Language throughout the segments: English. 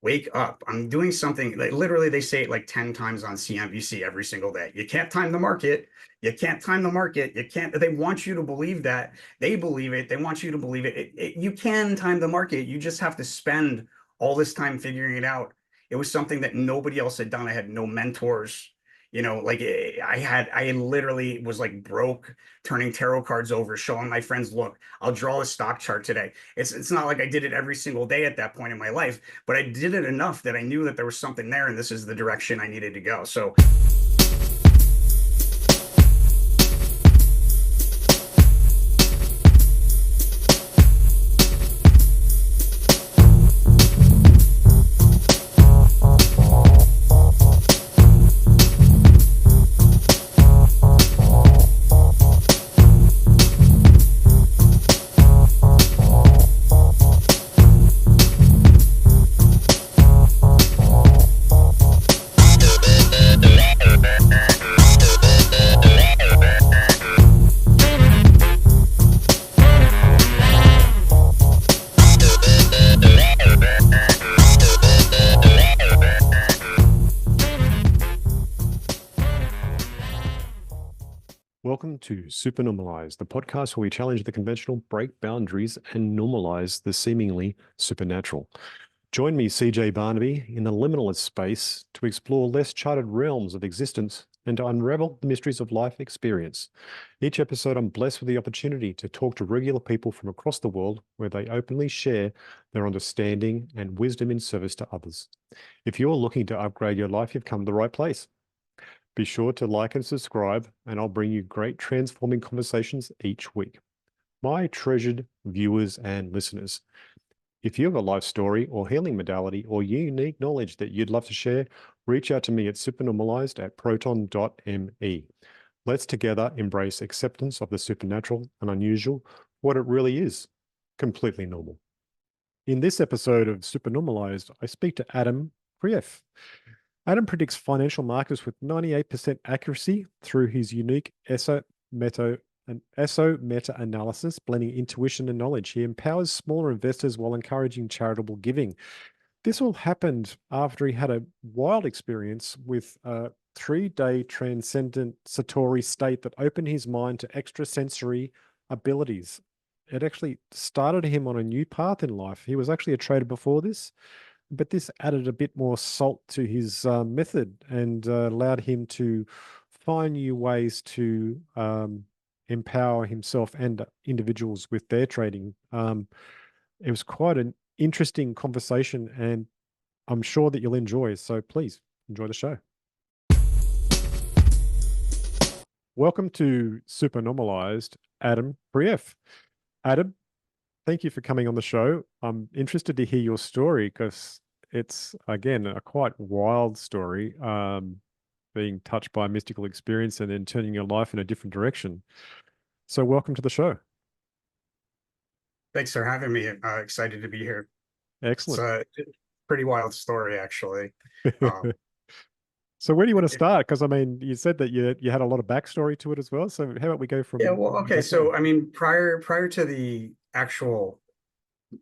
wake up. I'm doing something like literally they say it like 10 times on CNBC every single day. You can't time the market. You can't time the market. You can't, they want you to believe that. They believe it. They want you to believe it. You can time the market. You just have to spend all this time figuring it out. It was something that nobody else had done. I had no mentors. Like I literally was like broke, turning tarot cards over, showing my friends, look, I'll draw a stock chart today. It's not like I did it every single day at that point in my life, but I did it enough that I knew that there was something there and this is the direction I needed to go. So Welcome to Super Normalized, the podcast where we challenge the conventional, break boundaries, and normalize the seemingly supernatural. Join me, CJ Barnaby, in the liminalist space to explore less charted realms of existence and to unravel the mysteries of life experience. Each episode, I'm blessed with the opportunity to talk to regular people from across the world where they openly share their understanding and wisdom in service to others. If you're looking to upgrade your life, you've come to the right place. Be sure to like and subscribe, and I'll bring you great transforming conversations each week. My treasured viewers and listeners, if you have a life story or healing modality or unique knowledge that you'd love to share, reach out to me at supernormalized@proton.me. Let's together embrace acceptance of the supernatural and unusual, what it really is, completely normal. In this episode of Supernormalized, I speak to Adam Krief. Adam predicts financial markets with 98% accuracy through his unique Eso-Meta Analysis, blending intuition and knowledge. He empowers smaller investors while encouraging charitable giving. This all happened after he had a wild experience with a 3-day transcendent Satori state that opened his mind to extrasensory abilities. It actually started him on a new path in life. He was actually a trader before this, but this added a bit more salt to his method and allowed him to find new ways to empower himself and individuals with their trading. It was quite an interesting conversation, and I'm sure that you'll enjoy. So please enjoy the show. Welcome to Super Normalized, Adam Krief. Adam, thank you for coming on the show. I'm interested to hear your story because it's, again, a quite wild story, being touched by a mystical experience and then turning your life in a different direction. So welcome to the show. thanks for having me. Excited to be here. It's Excellent. a pretty wild story, actually. Um, So where do you want to if, start? Because I mean, you said that you had a lot of backstory to it as well. So how about we go yeah, from well, okay. back So, then? I mean, prior to the actual,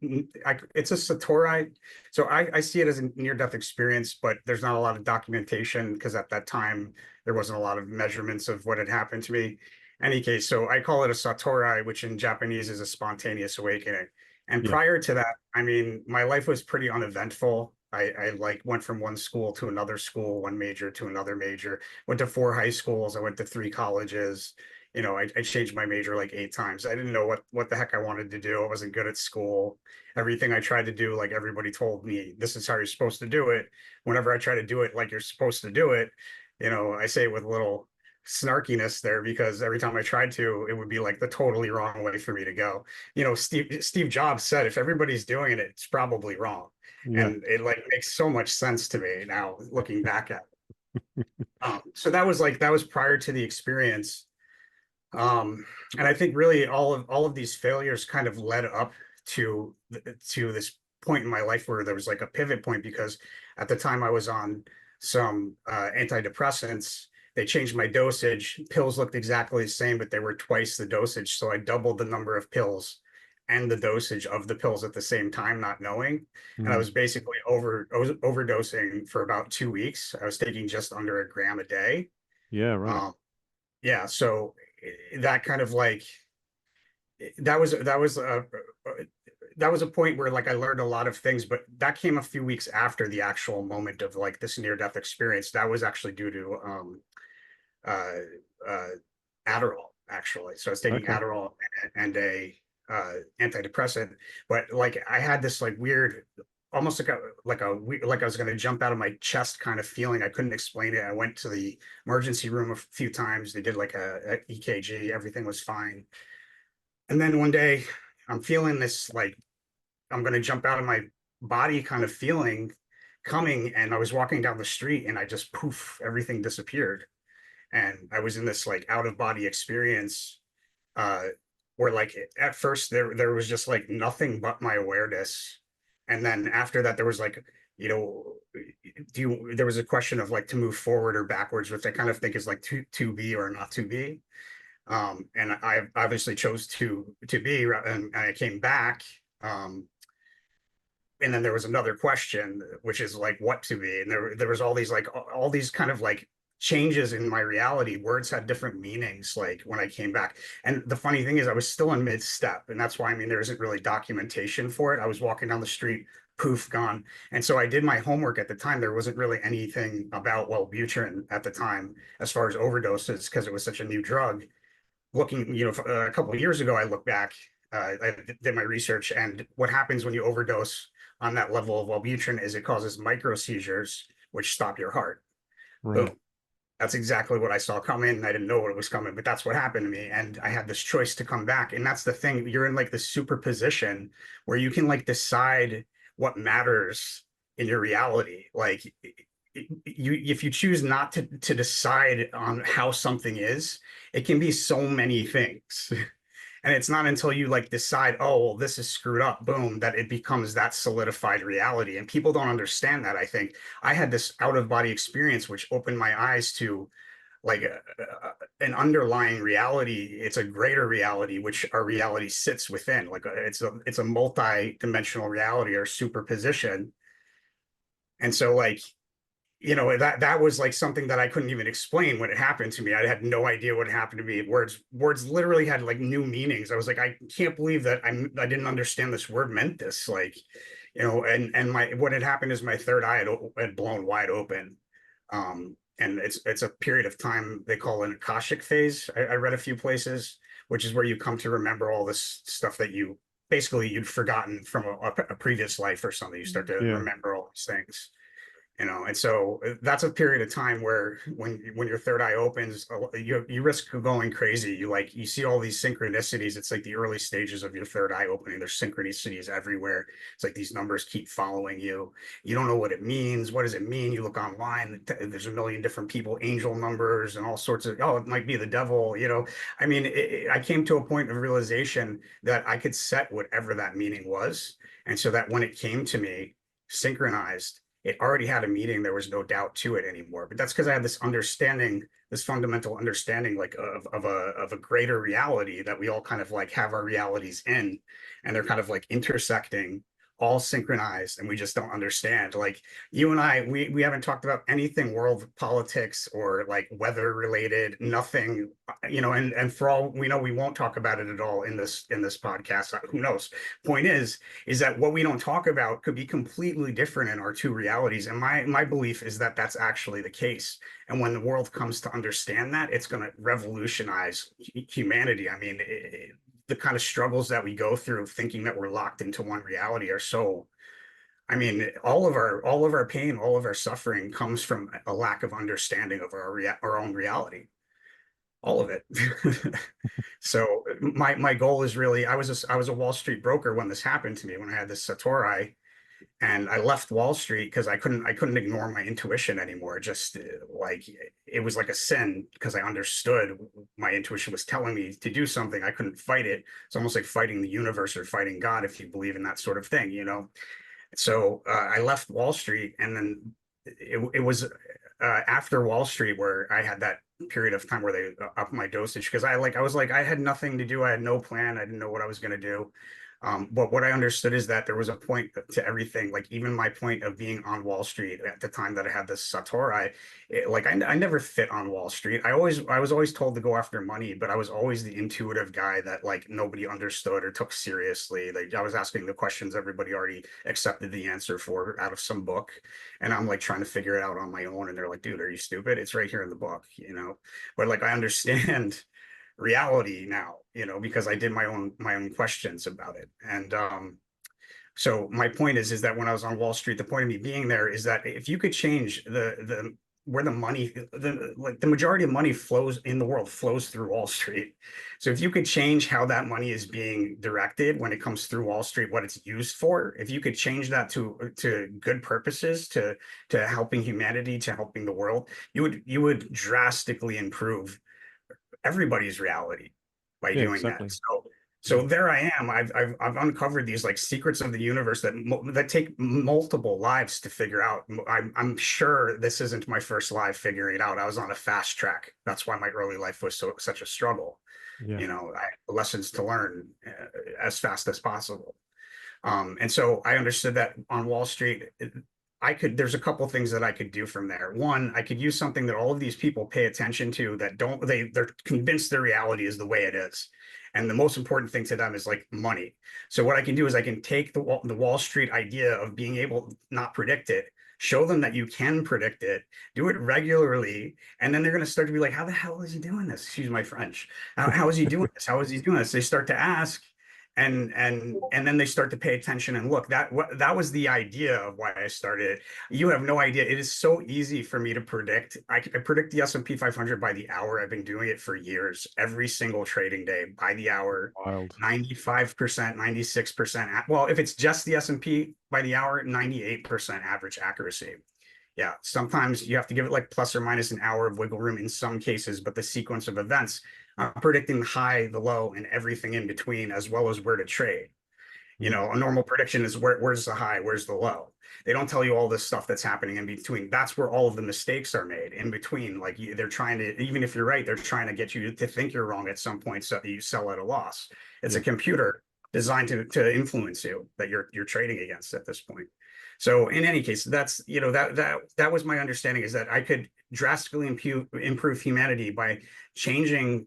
it's a Satori. So I see it as a near-death experience, but there's not a lot of documentation because at that time there wasn't a lot of measurements of what had happened to me. Any case, so I call it a Satori, which in Japanese is a spontaneous awakening. And Yeah. prior to that, I mean, my life was pretty uneventful. I like went from one school to another school, one major to another major, went to 4 high schools, I went to 3 colleges. I changed my major like 8 times. I didn't know what the heck I wanted to do. I wasn't good at school. Everything I tried to do, like everybody told me, this is how you're supposed to do it. Whenever I try to do it like you're supposed to do it, I say it with a little snarkiness there because every time I tried to, it would be like the totally wrong way for me to go. Steve Jobs said, if everybody's doing it, it's probably wrong. Yeah. And it like makes so much sense to me now looking back at it. So that was prior to the experience. And I think really all of these failures kind of led up to this point in my life where there was like a pivot point because at the time I was on some antidepressants. They changed my dosage. Pills looked exactly the same, but they were twice the dosage. So I doubled the number of pills and the dosage of the pills at the same time, not knowing. And I Mm. was basically I was overdosing for about 2 weeks. I was taking just under a gram a day. Yeah, right. Um, yeah, so that kind of like that was a point where like I learned a lot of things, but that came a few weeks after the actual moment of like this near death experience. That was actually due to uh, uh, Adderall, actually. So I was taking Okay. Adderall and a antidepressant, but like I had this like weird, almost like I was going to jump out of my chest kind of feeling. I couldn't explain it. I went to the emergency room a few times. They did like a EKG. Everything was fine. And then one day I'm feeling this like I'm going to jump out of my body kind of feeling coming. And I was walking down the street and I just poof, everything disappeared. And I was in this like out of body experience uh where like at first there was just like nothing but my awareness. And then after that there was like, you know, there was a question of like to move forward or backwards, which I kind of think is like to be or not to be. And I obviously chose to be, and I came back. And then there was another question, which is like what to be. And there was all these like all these kind of like changes in my reality. Words had different meanings like when I came back. And the funny thing is I was still in mid-step. And that's why I mean there isn't really documentation for it. I was walking down the street, poof, gone. And so I did my homework at the time. There wasn't really anything about Wellbutrin at the time as far as overdoses, because it was such a new drug. Looking, you know, a couple of years ago, I look back, I did my research, and what happens when you overdose on that level of Wellbutrin is it causes micro seizures, which stop your heart. Right. Boom. That's exactly what I saw coming. I didn't know what was coming, but that's what happened to me. And I had this choice to come back. And that's the thing. You're in like the superposition where you can like decide what matters in your reality. Like if you choose not to decide on how something is, it can be so many things. And it's not until you like decide, oh, well, this is screwed up, boom, that it becomes that solidified reality. And people don't understand that. I think I had this out of body experience, which opened my eyes to like an underlying reality. It's a greater reality, which our reality sits within. Like it's a multi-dimensional reality or superposition. And so like you know that was like something that I couldn't even explain when it happened to me. I had no idea what happened to me. Words literally had like new meanings. I was like, I can't believe that I didn't understand this word meant this. Like, you know, and my what had happened is my third eye had blown wide open. And it's a period of time they call an akashic phase. I read a few places, which is where you come to remember all this stuff that you basically you'd forgotten from a previous life or something. You start to Yeah. remember all these things, you know. And so that's a period of time where when your third eye opens, you risk going crazy. You see all these synchronicities. It's like the early stages of your third eye opening. There's synchronicities everywhere. It's like these numbers keep following you. You don't know what it means. What does it mean? You look online, there's a million different people, angel numbers and all sorts of, oh, it might be the devil, you know. I mean, I came to a point of realization that I could set whatever that meaning was. And so that when it came to me synchronized, it already had a meaning. There was no doubt to it anymore. But that's because I had this understanding, this fundamental understanding, like of a greater reality that we all kind of like have our realities in, and they're kind of like intersecting, all synchronized, and we just don't understand. Like you and I, we haven't talked about anything world politics or like weather related, nothing, you know, and for all we know, we won't talk about it at all in this podcast. Who knows? Point is that what we don't talk about could be completely different in our two realities. And my belief is that that's actually the case. And when the world comes to understand that, it's going to revolutionize humanity. I mean, the kind of struggles that we go through thinking that we're locked into one reality are so, I mean, all of our pain, all of our suffering comes from a lack of understanding of our own reality, all of it. So my goal is really, I was a Wall Street broker when this happened to me, when I had this Satori, and I left Wall Street because I couldn't ignore my intuition anymore. Just like it was like a sin, because I understood my intuition was telling me to do something. I couldn't fight it. It's almost like fighting the universe or fighting God, if you believe in that sort of thing, you know. So I left Wall Street, and then it was after Wall Street where I had that period of time where they upped my dosage, because I was like I had nothing to do. I had no plan. I didn't know what I was going to do. But what I understood is that there was a point to everything. Like even my point of being on Wall Street at the time that I had this Satori, I never fit on Wall Street. I was always told to go after money, but I was always the intuitive guy that like nobody understood or took seriously. Like I was asking the questions everybody already accepted the answer for out of some book, and I'm like trying to figure it out on my own. And they're like, "Dude, are you stupid? It's right here in the book, you know." But like I understand reality now, because I did my own questions about it. And so my point is that when I was on Wall Street, the point of me being there is that if you could change the where the money, the majority of money flows in the world flows through Wall Street. So if you could change how that money is being directed when it comes through Wall Street, what it's used for, if you could change that to good purposes, to helping humanity, to helping the world, you would drastically improve everybody's reality by Yeah, doing that. exactly. So there I am. I've uncovered these like secrets of the universe that take multiple lives to figure out. I'm sure this isn't my first live figuring it out. I was on a fast track. That's why my early life was such a struggle. Yeah. Lessons to learn as fast as possible. And so I understood that on Wall Street, there's a couple things that I could do from there. One, I could use something that all of these people pay attention to that they're convinced their reality is the way it is. And the most important thing to them is like money. So what I can do is I can take the Wall Street idea of being able to not predict it, show them that you can predict it, do it regularly, and then they're going to start to be like, how the hell is he doing this? Excuse my French. How is he doing this? How is he doing this? They start to ask, and then they start to pay attention and look. That was the idea of why I started. You have no idea. It is so easy for me to predict. I predict the S&P 500 by the hour. I've been doing it for years, every single trading day by the hour. Wild. 95%, 96%. Well, if it's just the S&P by the hour, 98% average accuracy. Yeah, sometimes you have to give it like plus or minus an hour of wiggle room in some cases, but the sequence of events, predicting the high, the low, and everything in between, as well as where to trade. A normal prediction is where's the high, where's the low. They don't tell you all this stuff that's happening in between. That's where all of the mistakes are made in between. Like they're trying to, even if you're right, they're trying to get you to think you're wrong at some point, so that you sell at a loss. It's a computer designed to influence you that you're trading against at this point. So in any case, that's that was my understanding, is that I could drastically improve humanity by changing,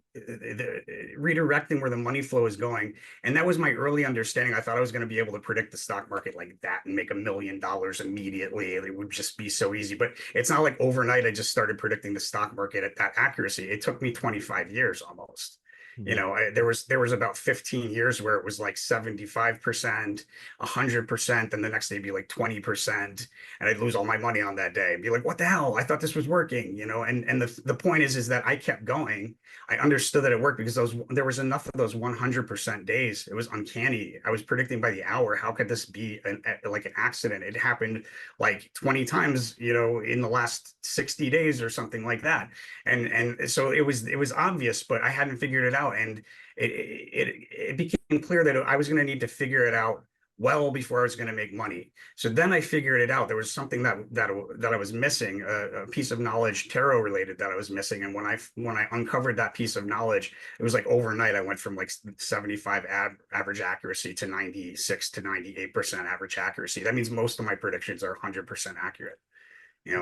redirecting where the money flow is going. And that was my early understanding. I thought I was going to be able to predict the stock market like that and make $1 million immediately. It would just be so easy. But it's not like overnight I just started predicting the stock market at that accuracy. It took me 25 years almost. There was about 15 years where it was like 75%, 100%, and the next day be like 20%, and I'd lose all my money on that day and be like, what the hell? I thought this was working, and the point is that I kept going. I understood that it worked because there was enough of those 100% days. It was uncanny. I was predicting by the hour. How could this be like an accident? It happened like 20 times, in the last 60 days or something like that. And so it was obvious, but I hadn't figured it out. And it became clear that I was going to need to figure it out well before I was going to make money. So then I figured it out. There was something that I was missing, a piece of knowledge, tarot related, that I was missing. And when I uncovered that piece of knowledge, it was like overnight. I went from like 75 average accuracy to 96 to 98% average accuracy. That means most of my predictions are 100% accurate.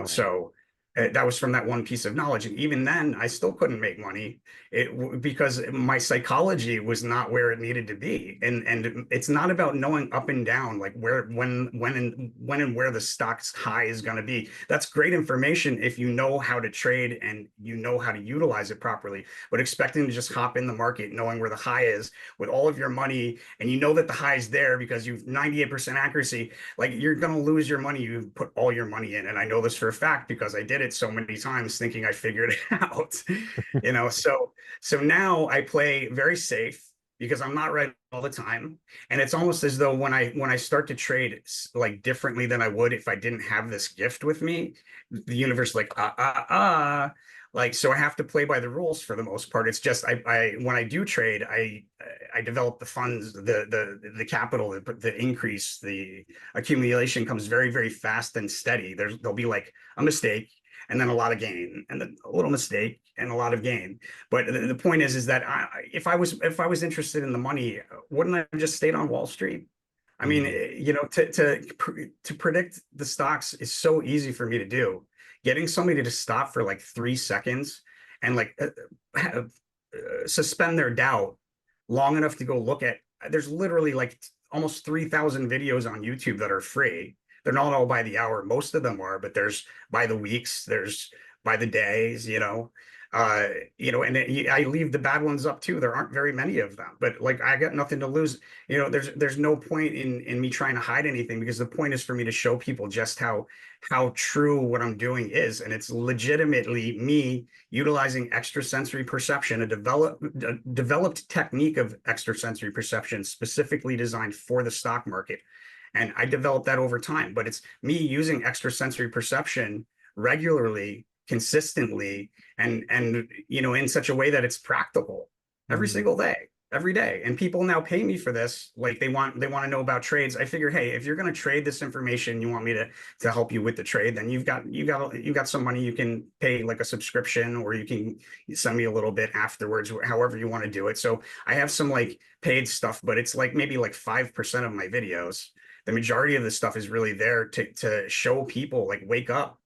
So that was from that one piece of knowledge. And even then, I still couldn't make money because my psychology was not where it needed to be. And it's not about knowing up and down, like when and where the stock's high is going to be. That's great information if you know how to trade and you know how to utilize it properly. But expecting to just hop in the market, knowing where the high is with all of your money, and you know that the high is there because you've 98% accuracy, like you're going to lose your money. You've put all your money in. And I know this for a fact because I did it so many times thinking I figured it out. So now I play very safe because I'm not right all the time. And it's almost as though when I start to trade like differently than I would if I didn't have this gift with me, the universe like like, so I have to play by the rules for the most part. It's just I when I do trade, I develop the funds, the capital, the increase, the accumulation comes very, very fast and steady. There'll be like a mistake, and then a lot of gain, and then a little mistake and a lot of gain. But the point is that if I was interested in the money, wouldn't I have just stayed on Wall Street? I mean, you know, to predict the stocks is so easy for me to do. Getting somebody to stop for like 3 seconds and like suspend their doubt long enough to go look at, there's literally like almost 3,000 videos on YouTube that are free. They're not all by the hour. Most of them are, but there's by the weeks, there's by the days, uh, and I leave the bad ones up too. There aren't very many of them, but like I got nothing to lose. There's no point in me trying to hide anything, because the point is for me to show people just how true what I'm doing is. And it's legitimately me utilizing extrasensory perception, a developed technique of extrasensory perception specifically designed for the stock market. And I developed that over time, but it's me using extrasensory perception regularly, consistently, and in such a way that it's practical every single day, every day. And people now pay me for this. Like they want to know about trades. I figure, hey, if you're going to trade this information, you want me to help you with the trade, then you've got some money. You can pay like a subscription, or you can send me a little bit afterwards, however you want to do it. So I have some like paid stuff, but it's like maybe like 5% of my videos. The majority of the stuff is really there to show people like, wake up.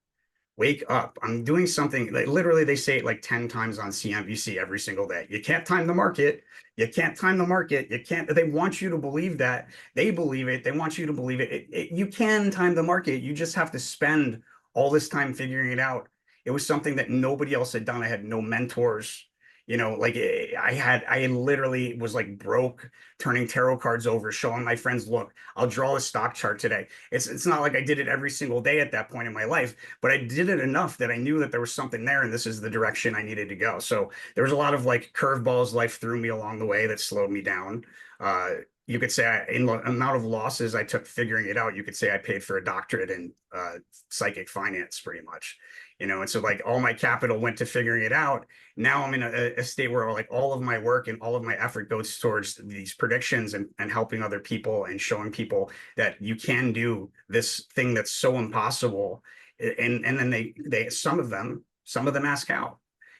Wake up. I'm doing something. Like literally they say it like 10 times on CNBC every single day. You can't time the market. You can't time the market. You can't. They want you to believe that. They believe it. They want you to believe it. You can time the market. You just have to spend all this time figuring it out. It was something that nobody else had done. I had no mentors. Like I literally was like broke, turning tarot cards over, showing my friends, look, I'll draw a stock chart today. It's not like I did it every single day at that point in my life, but I did it enough that I knew that there was something there, and this is the direction I needed to go. So there was a lot of like curveballs life threw me along the way that slowed me down. You could say in the amount of losses I took figuring it out, you could say I paid for a doctorate in psychic finance pretty much. And so like all my capital went to figuring it out. Now I'm in a state where like all of my work and all of my effort goes towards these predictions and helping other people and showing people that you can do this thing that's so impossible. And then they some of them ask how,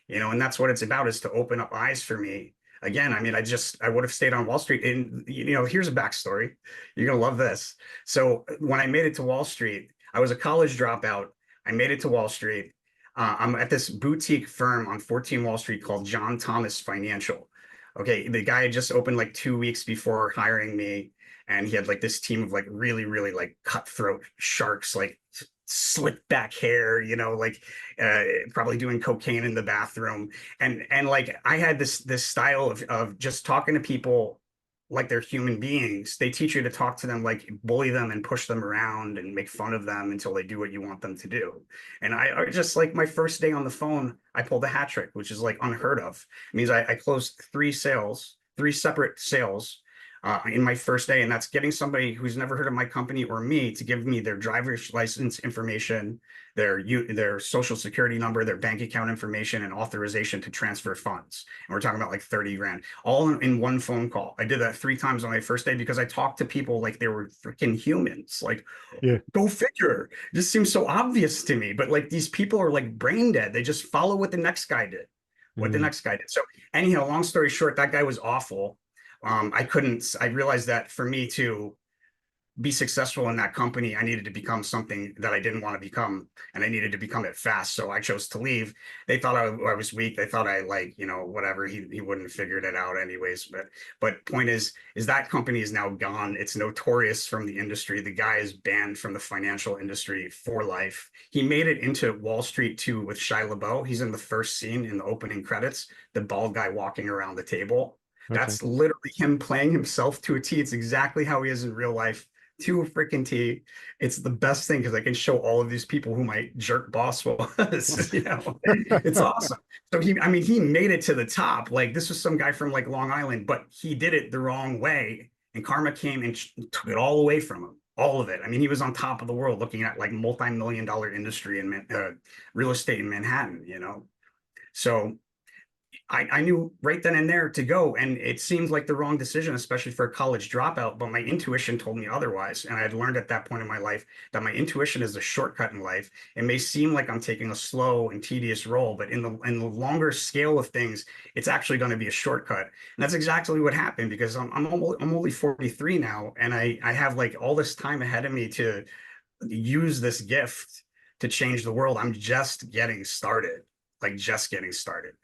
and that's what it's about, is to open up eyes for me. Again, I mean, I would have stayed on Wall Street. And, here's a backstory. You're going to love this. So when I made it to Wall Street, I was a college dropout. I made it to Wall Street. I'm at this boutique firm on 14 Wall Street called John Thomas Financial. Okay, the guy had just opened like 2 weeks before hiring me, and he had like this team of like really, really like cutthroat sharks, like slick back hair, like probably doing cocaine in the bathroom, and like I had this style of just talking to people like they're human beings. They teach you to talk to them, like bully them and push them around and make fun of them until they do what you want them to do. And I just like my first day on the phone, I pulled a hat trick, which is like unheard of. It means I closed 3 separate sales in my first day. And that's getting somebody who's never heard of my company or me to give me their driver's license information, their social security number, their bank account information, and authorization to transfer funds. And we're talking about like 30 grand, all in one phone call. I did that 3 times on my first day because I talked to people like they were freaking humans. Like, yeah, go figure. It just seems so obvious to me. But like these people are like brain dead. They just follow what the next guy did. So anyhow, long story short, that guy was awful. I realized that for me to be successful in that company, I needed to become something that I didn't want to become, and I needed to become it fast. So I chose to leave. They thought I was weak. They thought I like, whatever. He wouldn't have figured it out anyways. But point is that company is now gone. It's notorious from the industry. The guy is banned from the financial industry for life. He made it into Wall Street 2 with Shia LaBeouf. He's in the first scene in the opening credits, the bald guy walking around the table. Okay. That's literally him playing himself to a T. It's exactly how he is in real life, to a freaking T. It's the best thing because I can show all of these people who my jerk boss was. It's awesome. So he made it to the top. Like this was some guy from like Long Island, but he did it the wrong way, and karma came and took it all away from him. All of it. I mean, he was on top of the world, looking at like multi-million-dollar industry in real estate in Manhattan. So I knew right then and there to go. And it seemed like the wrong decision, especially for a college dropout, but my intuition told me otherwise. And I had learned at that point in my life that my intuition is the shortcut in life. It may seem like I'm taking a slow and tedious role, but in the longer scale of things, it's actually going to be a shortcut. And that's exactly what happened, because I'm only 43 now, and I have like all this time ahead of me to use this gift to change the world. I'm just getting started, like just getting started,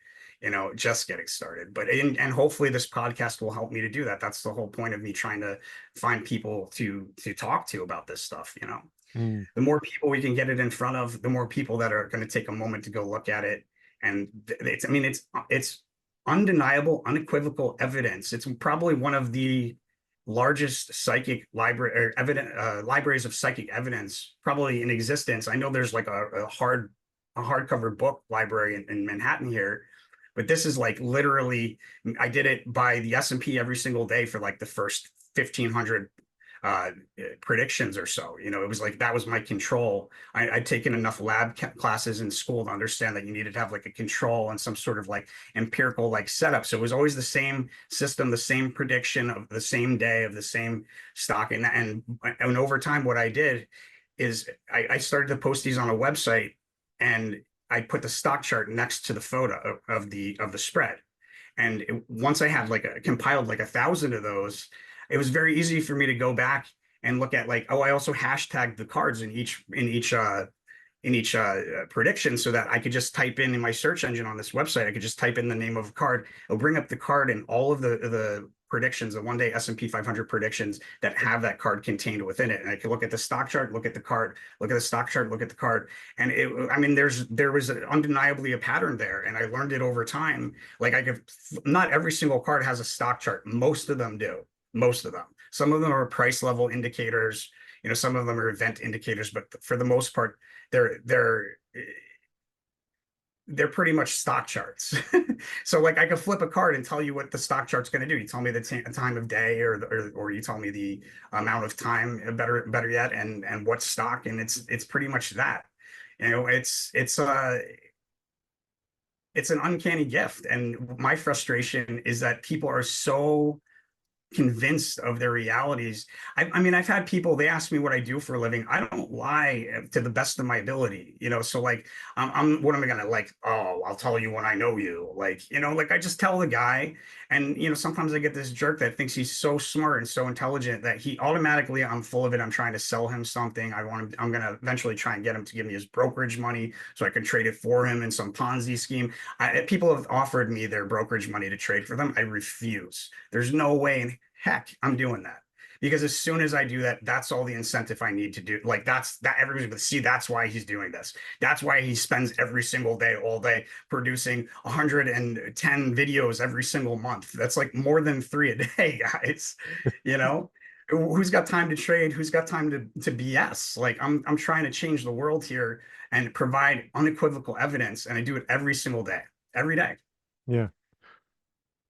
just getting started. But and hopefully this podcast will help me to do that. That's the whole point of me trying to find people to talk to about this stuff. Mm. The more people we can get it in front of, the more people that are going to take a moment to go look at it. And it's undeniable, unequivocal evidence. It's probably one of the largest psychic library or libraries of psychic evidence probably in existence. I know there's like a hardcover book library in Manhattan here, but this is like literally, I did it by the S&P every single day for like the first 1,500 uh predictions or so. It was like that was my control. I'd taken enough lab classes in school to understand that you needed to have like a control and some sort of like empirical like setup. So it was always the same system, the same prediction of the same day of the same stock. And over time, what I did is I started to post these on a website, and I put the stock chart next to the photo of the spread. And once I had like compiled like 1,000 of those, it was very easy for me to go back and look at like, oh, I also hashtagged the cards in each prediction, so that I could just type in my search engine on this website. I could just type in the name of a card. It'll bring up the card and all of the predictions, the one day S&P 500 predictions that have that card contained within it. And I could look at the stock chart, look at the card, look at the stock chart, look at the card. And there was undeniably a pattern there. And I learned it over time. Like not every single card has a stock chart. Most of them do. Most of them. Some of them are price level indicators. Some of them are event indicators, but for the most part, they're pretty much stock charts. So like I could flip a card and tell you what the stock chart's going to do. You tell me the time of day, or you tell me the amount of time, better yet, and what stock, and it's pretty much that. It's an uncanny gift. And my frustration is that people are so convinced of their realities. I mean, I've had people, they ask me what I do for a living. I don't lie to the best of my ability, so like, what am I gonna like, oh, I'll tell you when I know you, like I just tell the guy. And sometimes I get this jerk that thinks he's so smart and so intelligent that he automatically, I'm full of it, I'm trying to sell him something, I'm gonna eventually try and get him to give me his brokerage money so I can trade it for him in some Ponzi scheme. People have offered me their brokerage money to trade for them. I refuse. There's no way in heck I'm doing that, because as soon as I do that, that's all the incentive I need to do. Like that's that everybody's going to see. That's why he's doing this. That's why he spends every single day, all day, producing 110 videos every single month. That's like more than 3 a day, guys. You know, who's got time to trade? Who's got time to BS? Like I'm trying to change the world here and provide unequivocal evidence, and I do it every single day, every day. Yeah.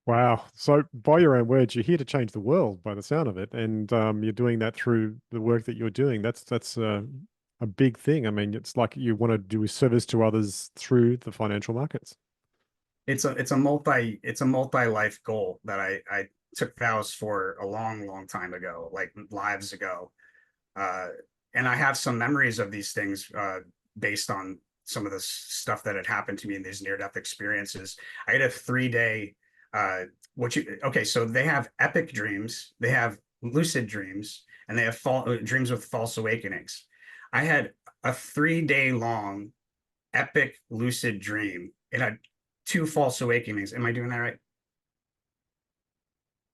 Wow. So by your own words, you're here to change the world by the sound of it. And you're doing that through the work that you're doing. That's a big thing. I mean, it's like you want to do a service to others through the financial markets. It's a multi life goal that I took vows for a long time ago, like lives ago. Uh, and I have some memories of these things based on some of the stuff that had happened to me in these near-death experiences. I had a 3-day okay, so they have epic dreams, they have lucid dreams, and they have dreams with false awakenings. I had a 3-day long epic lucid dream. It had 2 false awakenings. Am I doing that right?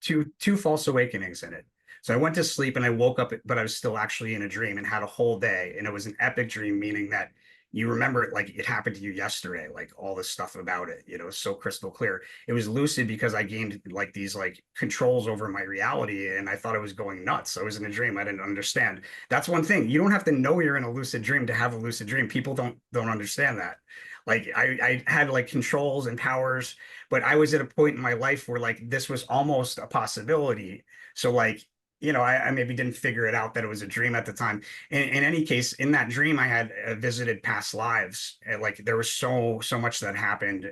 Two false awakenings in it. So I went to sleep and I woke up, but I was still actually in a dream and had a whole day. And it was an epic dream, meaning that you remember it like it happened to you yesterday, like all this stuff about it, so crystal clear. It was lucid because I gained like these like controls over my reality, and I thought I was going nuts. I was in a dream. I didn't understand. That's one thing. You don't have to know you're in a lucid dream to have a lucid dream. People don't understand that. Like I had like controls and powers, but I was at a point in my life where like this was almost a possibility. So like, I maybe didn't figure it out that it was a dream at the time. In any case, in that dream, I had visited past lives. Like there was so much that happened.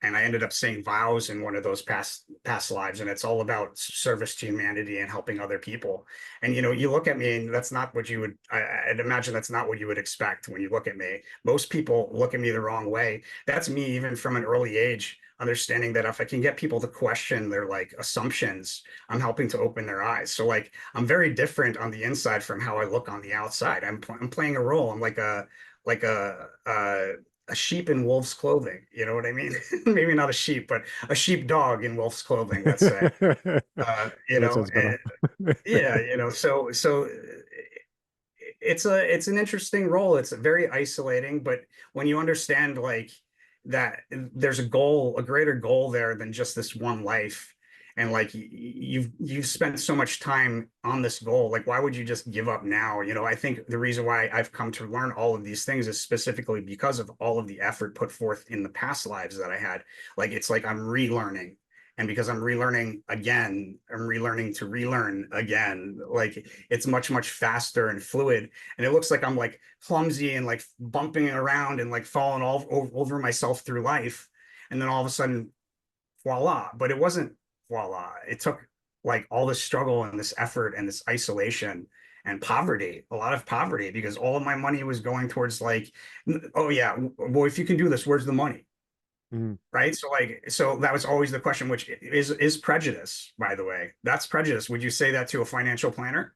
and I ended up saying vows in one of those past lives, and it's all about service to humanity and helping other people. And you look at me, and that's not what you would. I'd imagine that's not what you would expect when you look at me. Most people look at me the wrong way. That's me, even from an early age, understanding that if I can get people to question their like assumptions, I'm helping to open their eyes. So like I'm very different on the inside from how I look on the outside. I'm playing a role. I'm like a sheep in wolf's clothing. You know what I mean? Maybe not a sheep, but a sheepdog in wolf's clothing, let's say. That sounds better. Yeah, so it's an interesting role. It's very isolating, but when you understand like that there's a goal, a greater goal there than just this one life, and like you've spent so much time on this goal, like why would you just give up now? I think the reason why I've come to learn all of these things is specifically because of all of the effort put forth in the past lives that I had. Like it's like I'm relearning. And because I'm relearning again, I'm relearning to relearn again. Like it's much, much faster and fluid. And it looks like I'm like clumsy and like bumping around and like falling all over myself through life. And then all of a sudden, voila. But it wasn't voila. It took like all this struggle and this effort and this isolation and poverty, a lot of poverty, because all of my money was going towards like, oh yeah, well, if you can do this, where's the money? Mm. Right. So that was always the question, which is prejudice, by the way. That's prejudice. Would you say that to a financial planner?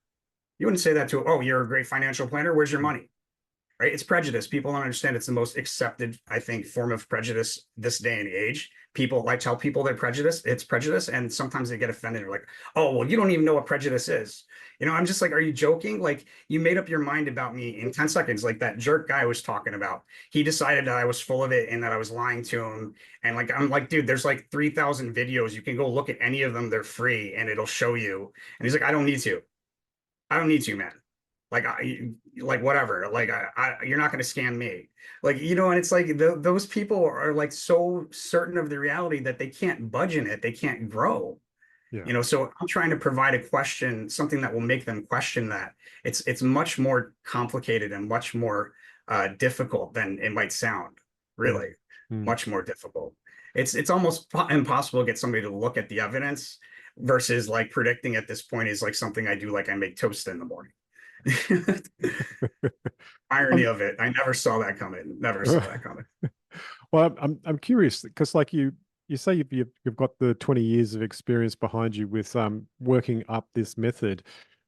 You wouldn't say that to, oh, you're a great financial planner. Where's your money? Right. It's prejudice. People don't understand it's the most accepted, I think, form of prejudice this day and age. People like tell people they're prejudiced. It's prejudice. And sometimes they get offended. They're like, oh, well, you don't even know what prejudice is. I'm just like, are you joking? Like you made up your mind about me in 10 seconds, like that jerk guy I was talking about. He decided that I was full of it and that I was lying to him. And like, I'm like, dude, there's like 3,000 videos. You can go look at any of them. They're free and it'll show you. And he's like, I don't need to. I don't need to, man. Like, like whatever. Like, you're not going to scam me. Like, and it's like those people are like so certain of the reality that they can't budge in it. They can't grow. Yeah. So I'm trying to provide a question, something that will make them question that. It's much more complicated and much more difficult than it might sound. Mm. Really, Mm. much more difficult. It's almost impossible to get somebody to look at the evidence versus like predicting at this point is like something I do, like I make toast in the morning. Irony Um, of it. I never saw that coming. Never saw that coming. well, I'm curious because like you say you've got the 20 years of experience behind you with working up this method.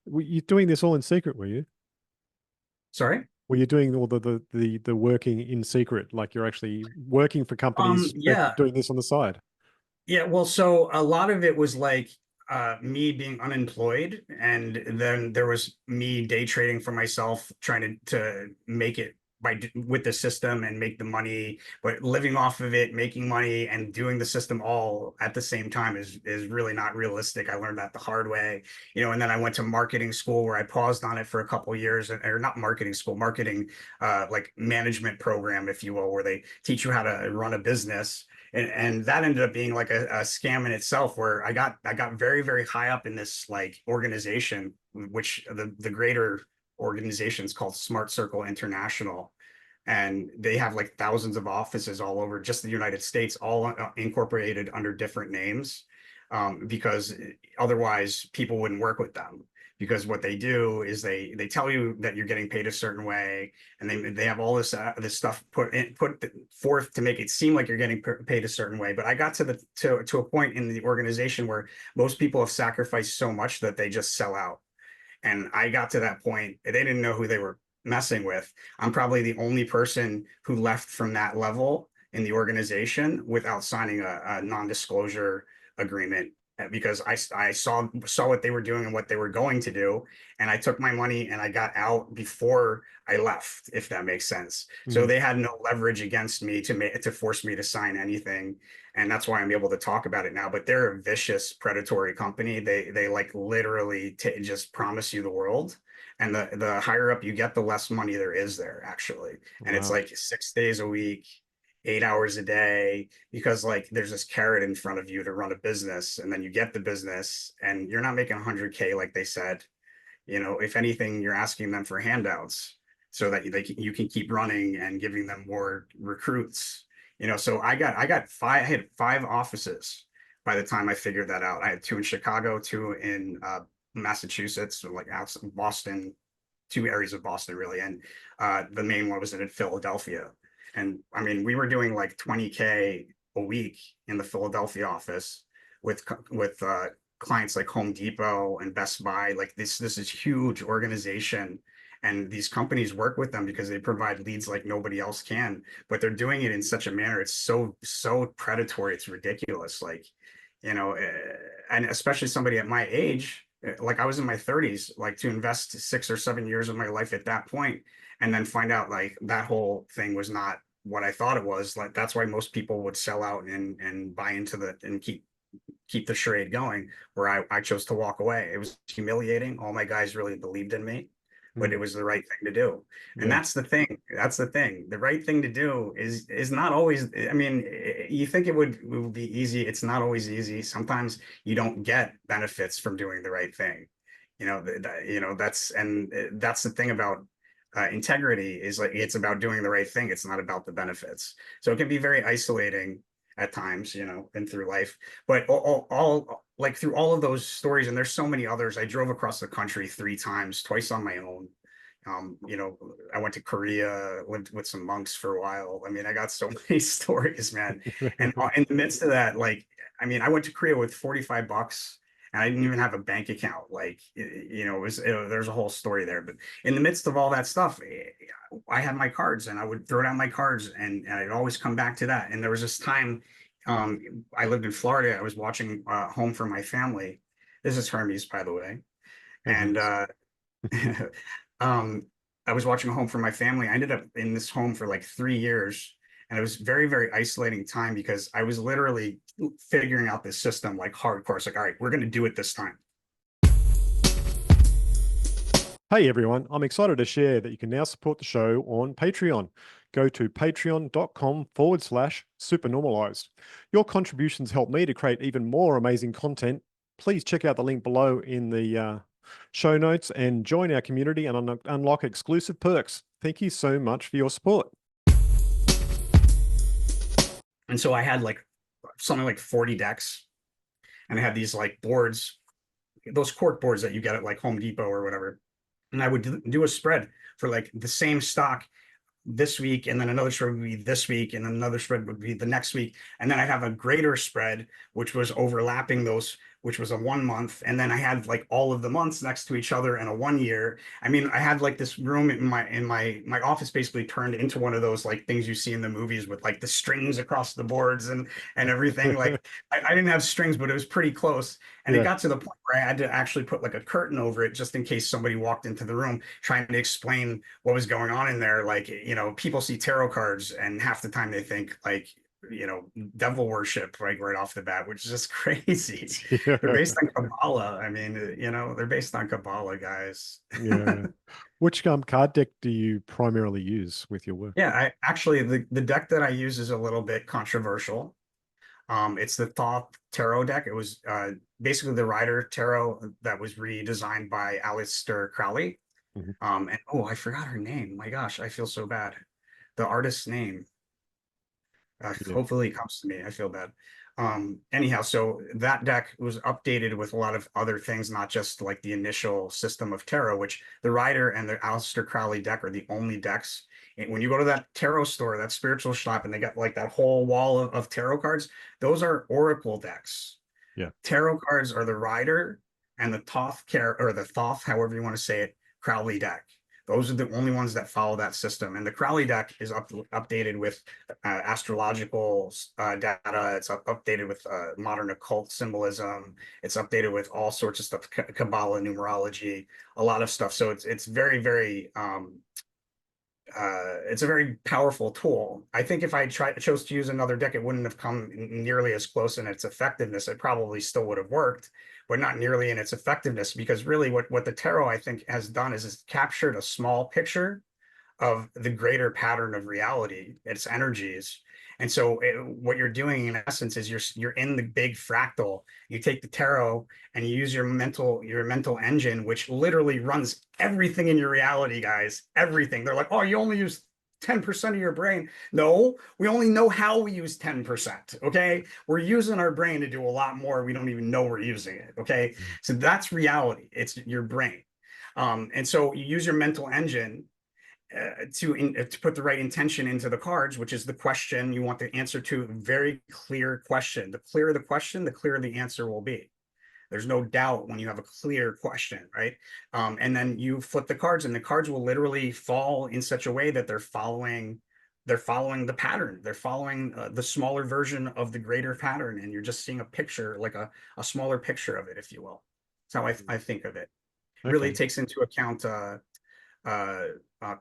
Were you doing this all in secret, were you? Sorry. Were you doing all the working in secret? Like you're actually working for companies, but Yeah. doing this on the side? Yeah, well, so a lot of it was like me being unemployed, and then there was me day trading for myself, trying to make it with the system and make the money, but living off of it, making money, and doing the system all at the same time is really not realistic. I learned that the hard way, and then I went to marketing school where I paused on it for a couple of years, or not marketing school, marketing like management program, if you will, where they teach you how to run a business and that ended up being like a scam in itself where I got very, very high up in this like organization, which the greater organization is called Smart Circle International. And they have like thousands of offices all over just the United States, all incorporated under different names, because otherwise people wouldn't work with them. Because what they do is they tell you that you're getting paid a certain way, and they have all this stuff put forth to make it seem like you're getting paid a certain way. But I got to a point in the organization where most people have sacrificed so much that they just sell out. And I got to that point. They didn't know who they were messing with. I'm probably the only person who left from that level in the organization without signing a non-disclosure agreement, because I saw what they were doing and what they were going to do, and I took my money and I got out before I left, if that makes sense. So Mm. they had no leverage against me to force me to sign anything, and that's why I'm able to talk about it now. But they're a vicious, predatory company. They like literally just promise you the world, and the higher up you get, the less money there is there actually. And it's Wow. like 6 days a week, 8 hours a day, because like there's this carrot in front of you to run a business, and then you get the business, and you're not making 100K like they said. If anything, you're asking them for handouts so that you can keep running and giving them more recruits. So I had 5 offices by the time I figured that out. I had 2 in Chicago, 2 in Massachusetts, like out Boston, 2 areas of Boston really, and the main one was in Philadelphia. And I mean, we were doing like 20K a week in the Philadelphia office with clients like Home Depot and Best Buy. Like this is huge organization, and these companies work with them because they provide leads like nobody else can. But they're doing it in such a manner, it's so predatory, it's ridiculous. Like, and especially somebody at my age, like I was in my 30s, like to invest 6 or 7 years of my life at that point, and then find out like that whole thing was not what I thought it was. Like that's why most people would sell out and buy into and keep the charade going, where I chose to walk away. It was humiliating. All my guys really believed in me, but it was the right thing to do. And Yeah. that's the thing. That's the thing. The right thing to do is not always, I mean, you think it would be easy. It's not always easy. Sometimes you don't get benefits from doing the right thing. That's the thing about integrity, is like it's about doing the right thing. It's not about the benefits. So it can be very isolating at times, and through life. But all like through all of those stories, and there's so many others. I drove across the country 3 times, twice on my own. I went to Korea, lived with some monks for a while. I mean, I got so many stories, man. And in the midst of that, like, I mean, I went to Korea with 45 bucks, and I didn't even have a bank account. Like, there's a whole story there. But in the midst of all that stuff, I had my cards, and I would throw down my cards, and I'd always come back to that. And there was this time, I lived in Florida. I was watching Home for My Family. This is Hermes, by the way. And I was watching Home for My Family. I ended up in this home for like 3 years. And it was very, very isolating time because I was literally figuring out this system like hardcore. It's like, all right, we're going to do it this time. Hey everyone, I'm excited to share that you can now support the show on Patreon. Go to patreon.com/supernormalized. Your contributions help me to create even more amazing content. Please check out the link below in the show notes and join our community and unlock exclusive perks. Thank you so much for your support. And so I had like something like 40 decks, and I had these like boards, those cork boards that you get at like Home Depot or whatever. And I would do a spread for like the same stock this week, and then another spread would be this week, and then another spread would be the next week. And then I'd have a greater spread, which was overlapping those, which was a 1 month. And then I had like all of the months next to each other in a 1 year. I mean, I had like this room in my office basically turned into one of those like things you see in the movies with like the strings across the boards and everything. Like I didn't have strings, but it was pretty close. And it got to the point where I had to actually put like a curtain over it just in case somebody walked into the room trying to explain what was going on in there. Like, people see tarot cards and half the time they think like, devil worship, like right off the bat, which is just crazy. They're based on Kabbalah. I mean, they're based on Kabbalah, guys. Yeah. Which card deck do you primarily use with your work? Yeah, I actually the deck that I use is a little bit controversial. It's the Thoth Tarot deck. It was basically the Rider Tarot that was redesigned by Aleister Crowley. And I forgot her name. My gosh, I feel so bad. The artist's name. Hopefully it comes to me. I feel bad. Anyhow, so that deck was updated with a lot of other things, not just like the initial system of tarot, which the Rider and the Aleister Crowley deck are the only decks. And when you go to that tarot store, that spiritual shop, and they got like that whole wall of tarot cards, those are oracle decks. Yeah. Tarot cards are the Rider and the Thoth, however you want to say it, Crowley deck. Those are the only ones that follow that system. And the Crowley deck is updated with astrological data. It's updated with modern occult symbolism. It's updated with all sorts of stuff, Kabbalah, numerology, a lot of stuff. So it's very, very it's a very powerful tool. I think if I chose to use another deck, it wouldn't have come nearly as close in its effectiveness. It probably still would have worked, but not nearly in its effectiveness, because really what the tarot, I think, has done is it's captured a small picture of the greater pattern of reality, its energies. And so what you're doing in essence is you're in the big fractal. You take the tarot and you use your mental engine, which literally runs everything in your reality, guys. Everything. They're like, oh, you only use 10% of your brain. No, we only know how we use 10%. Okay. We're using our brain to do a lot more. We don't even know we're using it. Okay. So that's reality. It's your brain. And so you use your mental engine to put the right intention into the cards, which is the question you want the answer to. A very clear question. The clearer the question, the clearer the answer will be. There's no doubt when you have a clear question, right? And then you flip the cards, and the cards will literally fall in such a way that they're following the pattern. They're following the smaller version of the greater pattern, and you're just seeing a picture, like a smaller picture of it, if you will. That's how I think of it. It really Okay. takes into account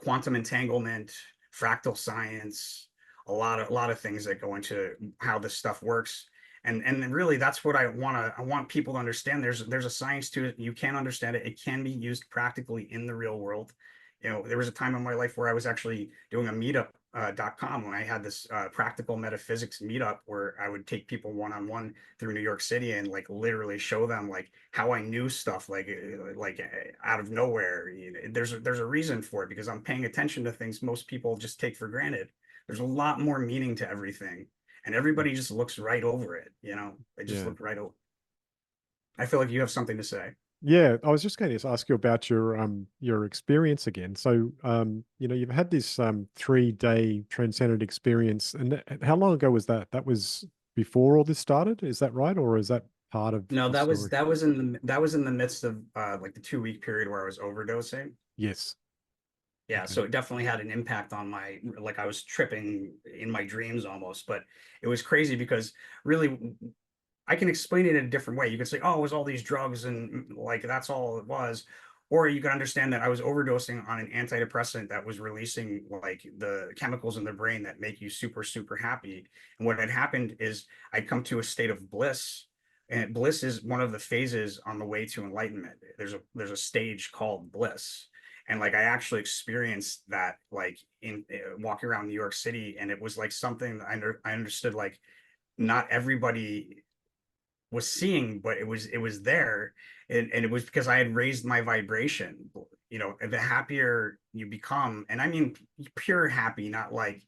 quantum entanglement, fractal science, a lot of things that go into how this stuff works. And really that's what I want people to understand. There's a science to it. You can understand it. It can be used practically in the real world. You know, there was a time in my life where I was actually doing a meetup.com when I had this practical metaphysics meetup where I would take people one-on-one through New York City and like literally show them like how I knew stuff like out of nowhere. You know, there's a reason for it because I'm paying attention to things most people just take for granted. There's a lot more meaning to everything, and everybody just looks right over it. You know, they just Yeah. look right over. I feel like you have something to say. Yeah, I was just going to ask you about your experience again. So, you've had this 3-day transcendent experience, and how long ago was that? That was before all this started, is that right, or is that part of No, the story? that was in the midst of like the 2 week period where I was overdosing. Yes. Yeah, Okay. so it definitely had an impact on my, like I was tripping in my dreams almost, but it was crazy because really I can explain it in a different way. You could say, oh, it was all these drugs and like that's all it was. Or you can understand that I was overdosing on an antidepressant that was releasing like the chemicals in the brain that make you super, super happy. And what had happened is I'd come to a state of bliss. And bliss is one of the phases on the way to enlightenment. There's a stage called bliss. And like I actually experienced that like in walking around New York City, and it was like something I understood like not everybody was seeing, but it was there, and it was because I had raised my vibration. You know, the happier you become, and I mean pure happy, not like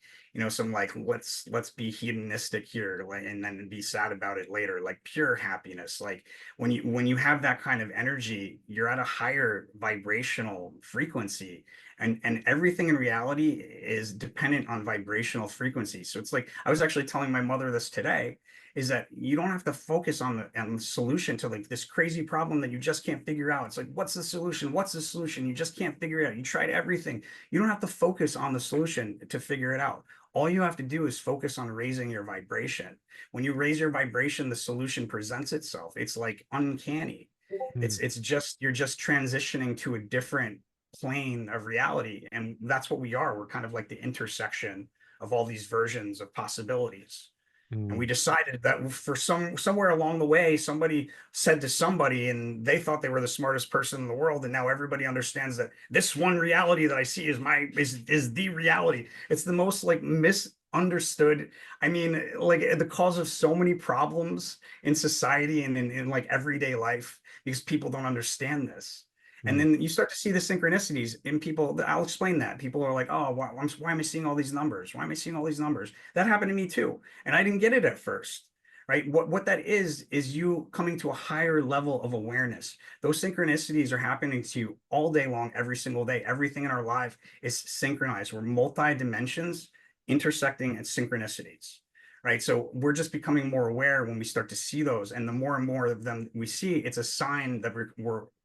some like let's be hedonistic here, like, and then be sad about it later. Like pure happiness. Like when you have that kind of energy, you're at a higher vibrational frequency, and everything in reality is dependent on vibrational frequency. So it's like I was actually telling my mother this today is that you don't have to focus on the solution to like this crazy problem that you just can't figure out. It's like, what's the solution? What's the solution? You just can't figure it out. You tried everything. You don't have to focus on the solution to figure it out. All you have to do is focus on raising your vibration. When you raise your vibration, the solution presents itself. It's like uncanny. Hmm. It's just you're just transitioning to a different plane of reality. And that's what we are. We're kind of like the intersection of all these versions of possibilities. And we Hmm. decided that for somewhere along the way, somebody said to somebody, and they thought they were the smartest person in the world, and now everybody understands that this one reality that I see is the reality. It's the most like misunderstood. I mean, like the cause of so many problems in society and in like everyday life because people don't understand this. And Hmm. then you start to see the synchronicities in people. I'll explain that. People are like, oh, why am I seeing all these numbers? Why am I seeing all these numbers? That happened to me too. And I didn't get it at first, right? What that is you coming to a higher level of awareness. Those synchronicities are happening to you all day long, every single day. Everything in our life is synchronized. We're multi dimensions intersecting at synchronicities, right? So we're just becoming more aware when we start to see those, and the more and more of them we see, it's a sign that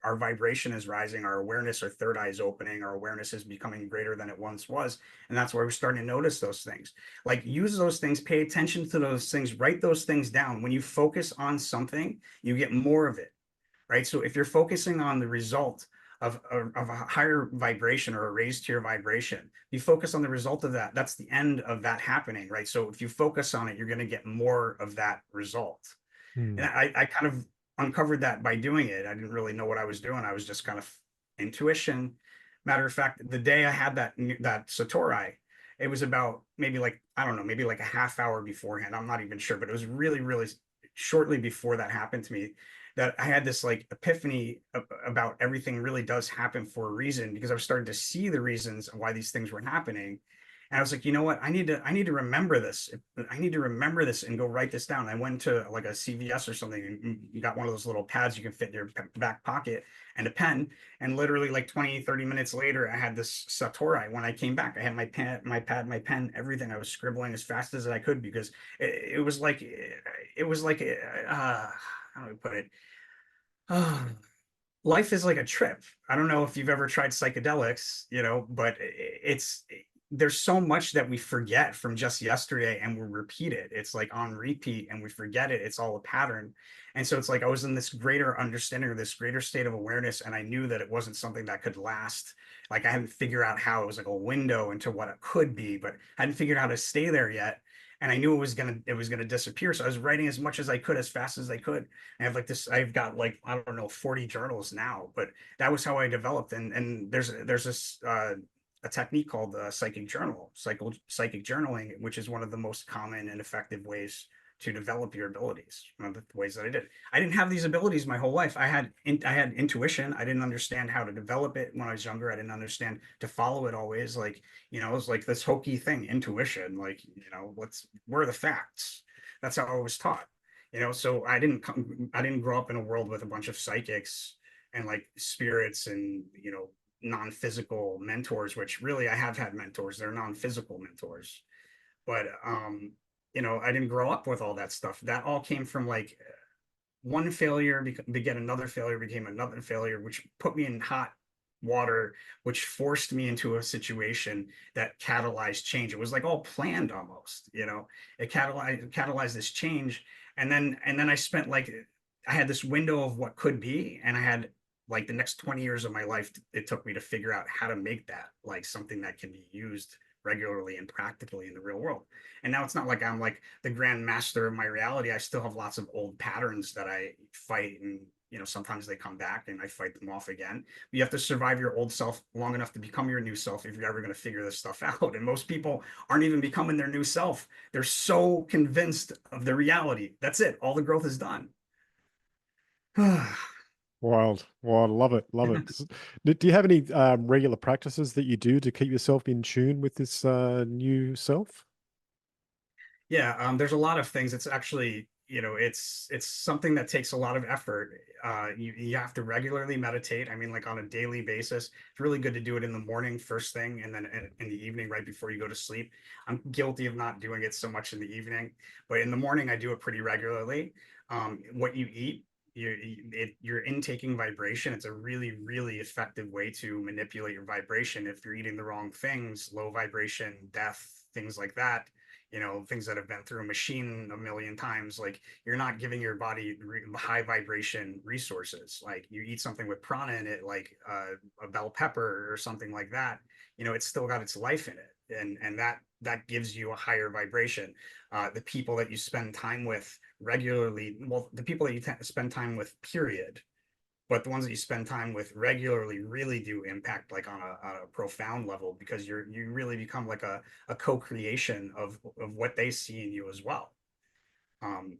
our vibration is rising, our awareness, our third eye is opening, our awareness is becoming greater than it once was, and that's why we're starting to notice those things. Like use those things, pay attention to those things, write those things down. When you focus on something, you get more of it, right? So if you're focusing on the result of a higher vibration or a raise to your vibration, you focus on the result of that. That's the end of that happening, right? So if you focus on it, you're going to get more of that result. And Hmm. I kind of uncovered that by doing it. I didn't really know what I was doing. I was just kind of intuition. Matter of fact, the day I had that Satori, it was about maybe like, I don't know, maybe like a half hour beforehand. I'm not even sure, but it was really, really shortly before that happened to me that I had this like epiphany about everything really does happen for a reason, because I was starting to see the reasons why these things were happening. And I was like, you know what? I need to remember this. I need to remember this and go write this down. I went to like a CVS or something and you got one of those little pads you can fit in your back pocket and a pen. And literally like 20, 30 minutes later, I had this Satori. When I came back, I had my pen, my pad, my pen, everything. I was scribbling as fast as I could because it was like, how do I put it? Life is like a trip. I don't know if you've ever tried psychedelics, but it's there's so much that we forget from just yesterday and we repeat it. It's like on repeat and we forget it. It's all a pattern. And so it's like I was in this greater understanding or this greater state of awareness, and I knew that it wasn't something that could last. Like I hadn't figured out how it was like a window into what it could be, but I hadn't figured out how to stay there yet. And I knew it was gonna disappear. So I was writing as much as I could, as fast as I could. I've got like, I don't know, 40 journals now, but that was how I developed. And there's this a technique called psychic journaling, which is one of the most common and effective ways to develop your abilities. One of the ways that I didn't have these abilities my whole life. I had intuition. I didn't understand how to develop it when I was younger. I didn't understand to follow it always. Like, it was like this hokey thing, intuition. Like, where are the facts? That's how I was taught. So I didn't grow up in a world with a bunch of psychics and like spirits and non-physical mentors, which really I have had mentors. They're non-physical mentors, but I didn't grow up with all that stuff. That all came from like one failure began another failure, became another failure, which put me in hot water, which forced me into a situation that catalyzed change. It was like all planned almost. It catalyzed this change. And then I had this window of what could be, and I had like the next 20 years of my life it took me to figure out how to make that like something that can be used regularly and practically in the real world. And now it's not like I'm like the grand master of my reality. I still have lots of old patterns that I fight, and sometimes they come back and I fight them off again. But you have to survive your old self long enough to become your new self if you're ever going to figure this stuff out. And most people aren't even becoming their new self. They're so convinced of the reality. That's it. All the growth is done. Wild, wild, love it, love it. Do you have any regular practices that you do to keep yourself in tune with this new self? Yeah, there's a lot of things. It's actually, it's something that takes a lot of effort. You have to regularly meditate. I mean, like on a daily basis. It's really good to do it in the morning, first thing, and then in the evening, right before you go to sleep. I'm guilty of not doing it so much in the evening, but in the morning, I do it pretty regularly. What you eat, you're intaking vibration. It's a really, really effective way to manipulate your vibration. If you're eating the wrong things, low vibration, death, things like that, things that have been through a machine a million times, like you're not giving your body high vibration resources. Like you eat something with prana in it, like a bell pepper or something like that, it's still got its life in it. And that gives you a higher vibration. The people that you spend time with regularly, well, the people that you spend time with, period, but the ones that you spend time with regularly really do impact like on a profound level, because you really become like a co-creation of what they see in you as well. um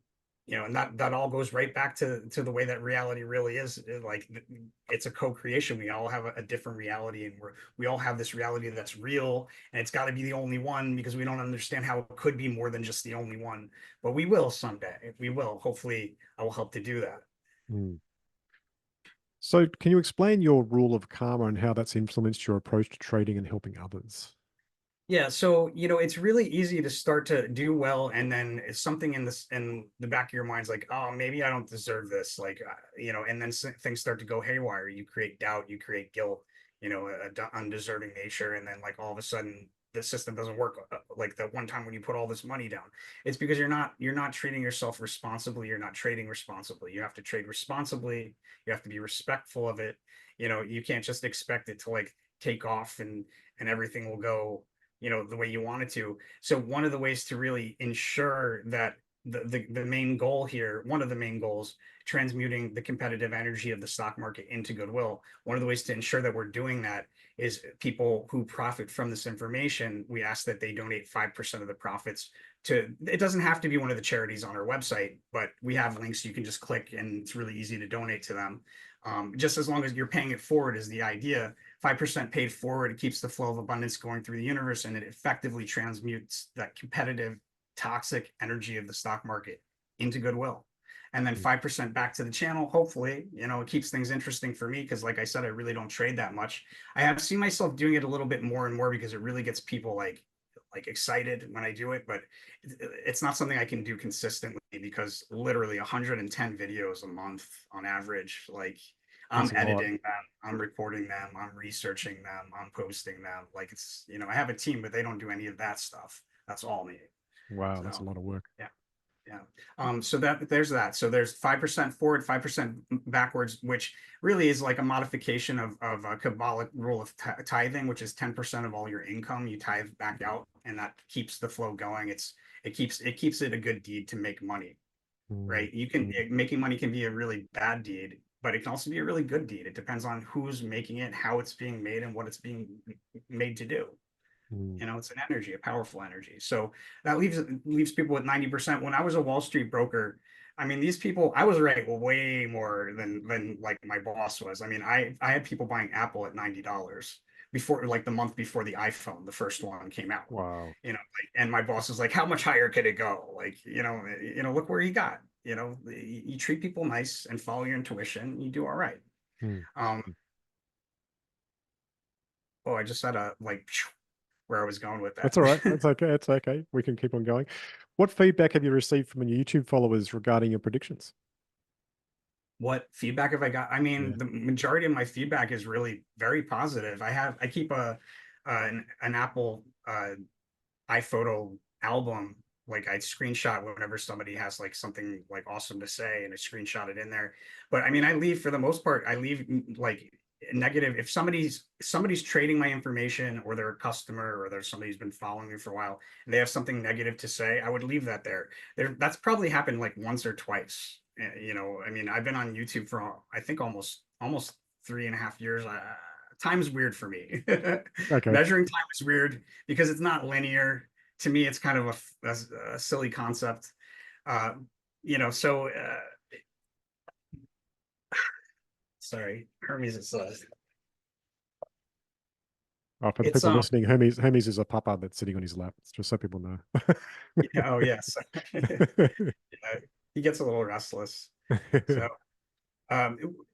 and that all goes right back to the way that reality really is. Like it's a co-creation. We all have a different reality, and we all have this reality that's real, and it's got to be the only one, because we don't understand how it could be more than just the only one. But we will someday. We will. Hopefully I will help to do that. Mm. So, can you explain your rule of karma and how that's influenced your approach to trading and helping others? Yeah, so it's really easy to start to do well, and then it's something in the back of your mind's like, oh, maybe I don't deserve this, like and then things start to go haywire. You create doubt, you create guilt, undeserving nature, and then like all of a sudden the system doesn't work. Like that one time when you put all this money down, it's because you're not treating yourself responsibly. You're not trading responsibly. You have to trade responsibly. You have to be respectful of it. You can't just expect it to like take off and everything will go the way you want it to. So one of the ways to really ensure that the main goal here, one of the main goals, transmuting the competitive energy of the stock market into goodwill, one of the ways to ensure that we're doing that is people who profit from this information, we ask that they donate 5% of the profits to, it doesn't have to be one of the charities on our website, but we have links you can just click and it's really easy to donate to them. Just as long as you're paying it forward is the idea. 5% paid forward, it keeps the flow of abundance going through the universe, and it effectively transmutes that competitive, toxic energy of the stock market into goodwill. And then 5% back to the channel. Hopefully, it keeps things interesting for me because, like I said, I really don't trade that much. I have seen myself doing it a little bit more and more because it really gets people like excited when I do it, but it's not something I can do consistently because literally 110 videos a month on average. Like, I'm editing them, I'm recording them, I'm researching them, I'm posting them. Like, it's, I have a team, but they don't do any of that stuff. That's all me. Wow, that's a So lot of work. yeah. Yeah. So there's that. So there's 5% forward, 5% backwards, which really is like a modification of a Kabbalic rule of tithing, which is 10% of all your income you tithe back out, and that keeps the flow going. It keeps it a good deed to make money, right? Making money can be a really bad deed, but it can also be a really good deed. It depends on who's making it, how it's being made, and what it's being made to do. It's an energy, a powerful energy. So that leaves people with 90%. When I was a Wall Street broker, I mean, these people, I was right way more than like my boss was. I mean, I had people buying Apple at $90 before, like the month before the iPhone, the first one came out. Wow. And my boss was like, how much higher could it go? Like, look where he got. You treat people nice and follow your intuition, you do all right. Oh, I just had a like where I was going with that. That's all right. That's okay. It's okay. We can keep on going. What feedback have you received from your YouTube followers regarding your predictions? What feedback have I got? I mean, the majority of my feedback is really very positive. I keep an Apple iPhoto album. Like, I screenshot whenever somebody has like something like awesome to say, and I screenshot it in there. But I mean, for the most part, I leave like negative. If somebody's trading my information, or they're a customer, or there's somebody who's been following me for a while and they have something negative to say, I would leave that there. That's probably happened like once or twice. I mean, I've been on YouTube for I think almost 3.5 years. Time's weird for me. Okay. Measuring time is weird because it's not linear. To me, it's kind of a silly concept. So sorry, Hermes is Oh, for the it's people listening, Hermes is a papa that's sitting on his lap. It's just so people know. oh yes. He gets a little restless. So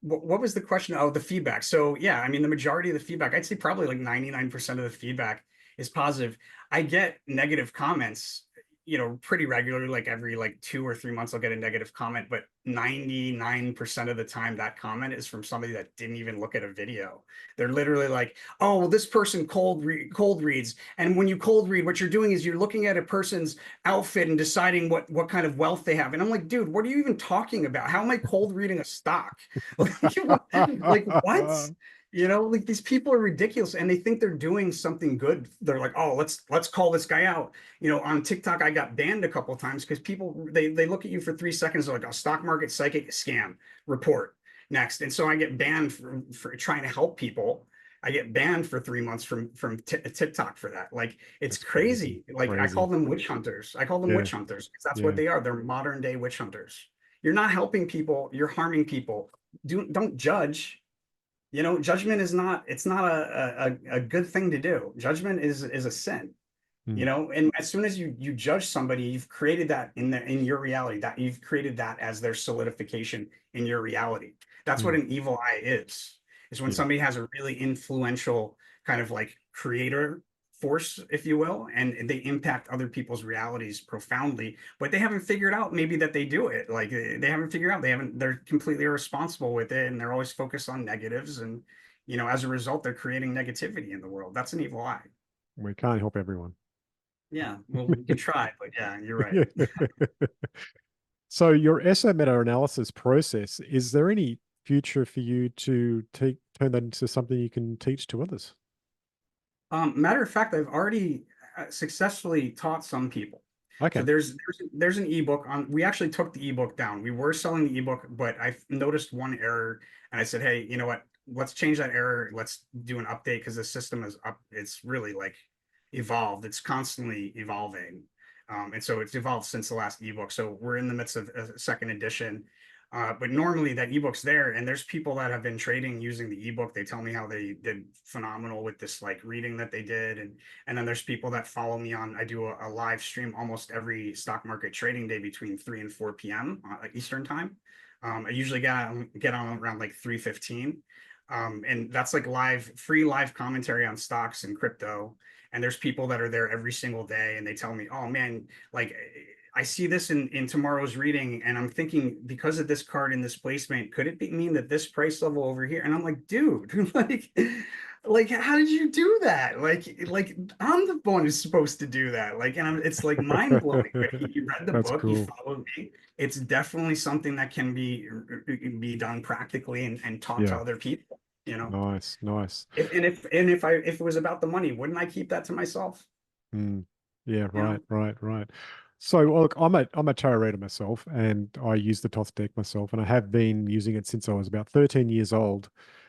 what was the question? Oh, the feedback. So yeah, I mean, the majority of the feedback, I'd say probably like 99% of the feedback is positive. I get negative comments, pretty regularly, like every like 2 or 3 months, I'll get a negative comment, but 99% of the time that comment is from somebody that didn't even look at a video. They're literally like, oh, well, this person cold reads. And when you cold read, what you're doing is you're looking at a person's outfit and deciding what kind of wealth they have. And I'm like, dude, what are you even talking about? How am I cold reading a stock? Like what? Like, these people are ridiculous, and they think they're doing something good. They're like, oh, let's call this guy out. On TikTok, I got banned a couple of times because people, they look at you for 3 seconds. They're like, a stock market psychic scam report next. And so I get banned for trying to help people. I get banned for 3 months from TikTok for that. Like, it's crazy. Like, I call them witch hunters. I call them witch hunters because that's what they are. They're modern day witch hunters. You're not helping people. You're harming people. Don't judge. Judgment is not, it's not a good thing to do. Judgment is a sin. And as soon as you judge somebody, you've created that in your reality, that you've created that as their solidification in your reality. That's what an evil eye is when somebody has a really influential kind of like creator force, if you will, and they impact other people's realities profoundly, but they haven't figured out maybe that they do it. Like, they haven't figured out, they're completely irresponsible with it, and they're always focused on negatives, and as a result, they're creating negativity in the world. That's an evil eye. We can't help everyone. Yeah, well, we can try, but yeah, you're right. So your Eso-Meta analysis process, is there any future for you to turn that into something you can teach to others? Matter of fact, I've already successfully taught some people. Okay. So there's an ebook on. We actually took the ebook down. We were selling the ebook, but I noticed one error, and I said, hey, you know what? Let's change that error. Let's do an update because the system is up. It's really like evolved. It's constantly evolving, and so it's evolved since the last ebook. So we're in the midst of a second edition. But normally that ebook's there, and there's people that have been trading using the ebook. They tell me how they did phenomenal with this like reading that they did, and then there's people that follow me on. I do a live stream almost every stock market trading day between 3 and 4 p.m. Eastern time. I usually get on around like 3:15. And that's like free live commentary on stocks and crypto. And there's people that are there every single day, and they tell me, oh man, like I see this in tomorrow's reading, and I'm thinking because of this card in this placement, could it mean that this price level over here? And I'm like, dude, like how did you do that? Like I'm the one who's supposed to do that. Like, and it's like mind blowing. But you read the That's book, you cool. followed me. It's definitely something that can be done practically and taught to Yeah. other people. You know, Nice. Nice. if it was about the money, wouldn't I keep that to myself? Mm. Yeah, You right, know? right, right. So look, I'm a tarot reader myself, and I use the Thoth deck myself, and I have been using it since I was about 13 years old.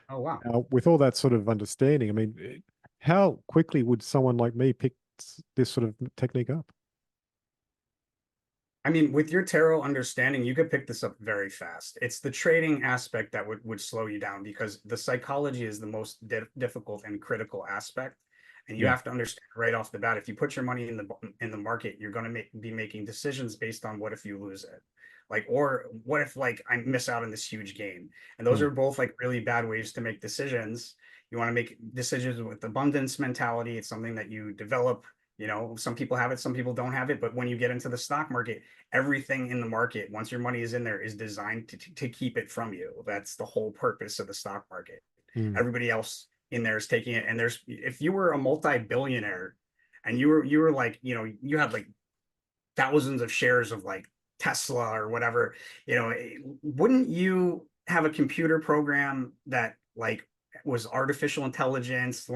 Oh wow. With all that sort of understanding, I mean, how quickly would someone like me pick this sort of technique up? I mean, with your tarot understanding, you could pick this up very fast. It's the trading aspect that would slow you down because the psychology is the most difficult and critical aspect. And you Yeah. have to understand right off the bat, if you put your money in the market, you're going to be making decisions based on what if you lose it, like, or what if like I miss out on this huge gain. And those Mm. are both like really bad ways to make decisions. You want to make decisions with abundance mentality. It's something that you develop. You know, some people have it, some people don't have it. But when you get into the stock market, everything in the market, once your money is in there, is designed to keep it from you. That's the whole purpose of the stock market. Mm. Everybody else in there is taking it. And if you were a multi-billionaire and you were like, you had like thousands of shares of like Tesla or whatever, wouldn't you have a computer program that like was artificial intelligence,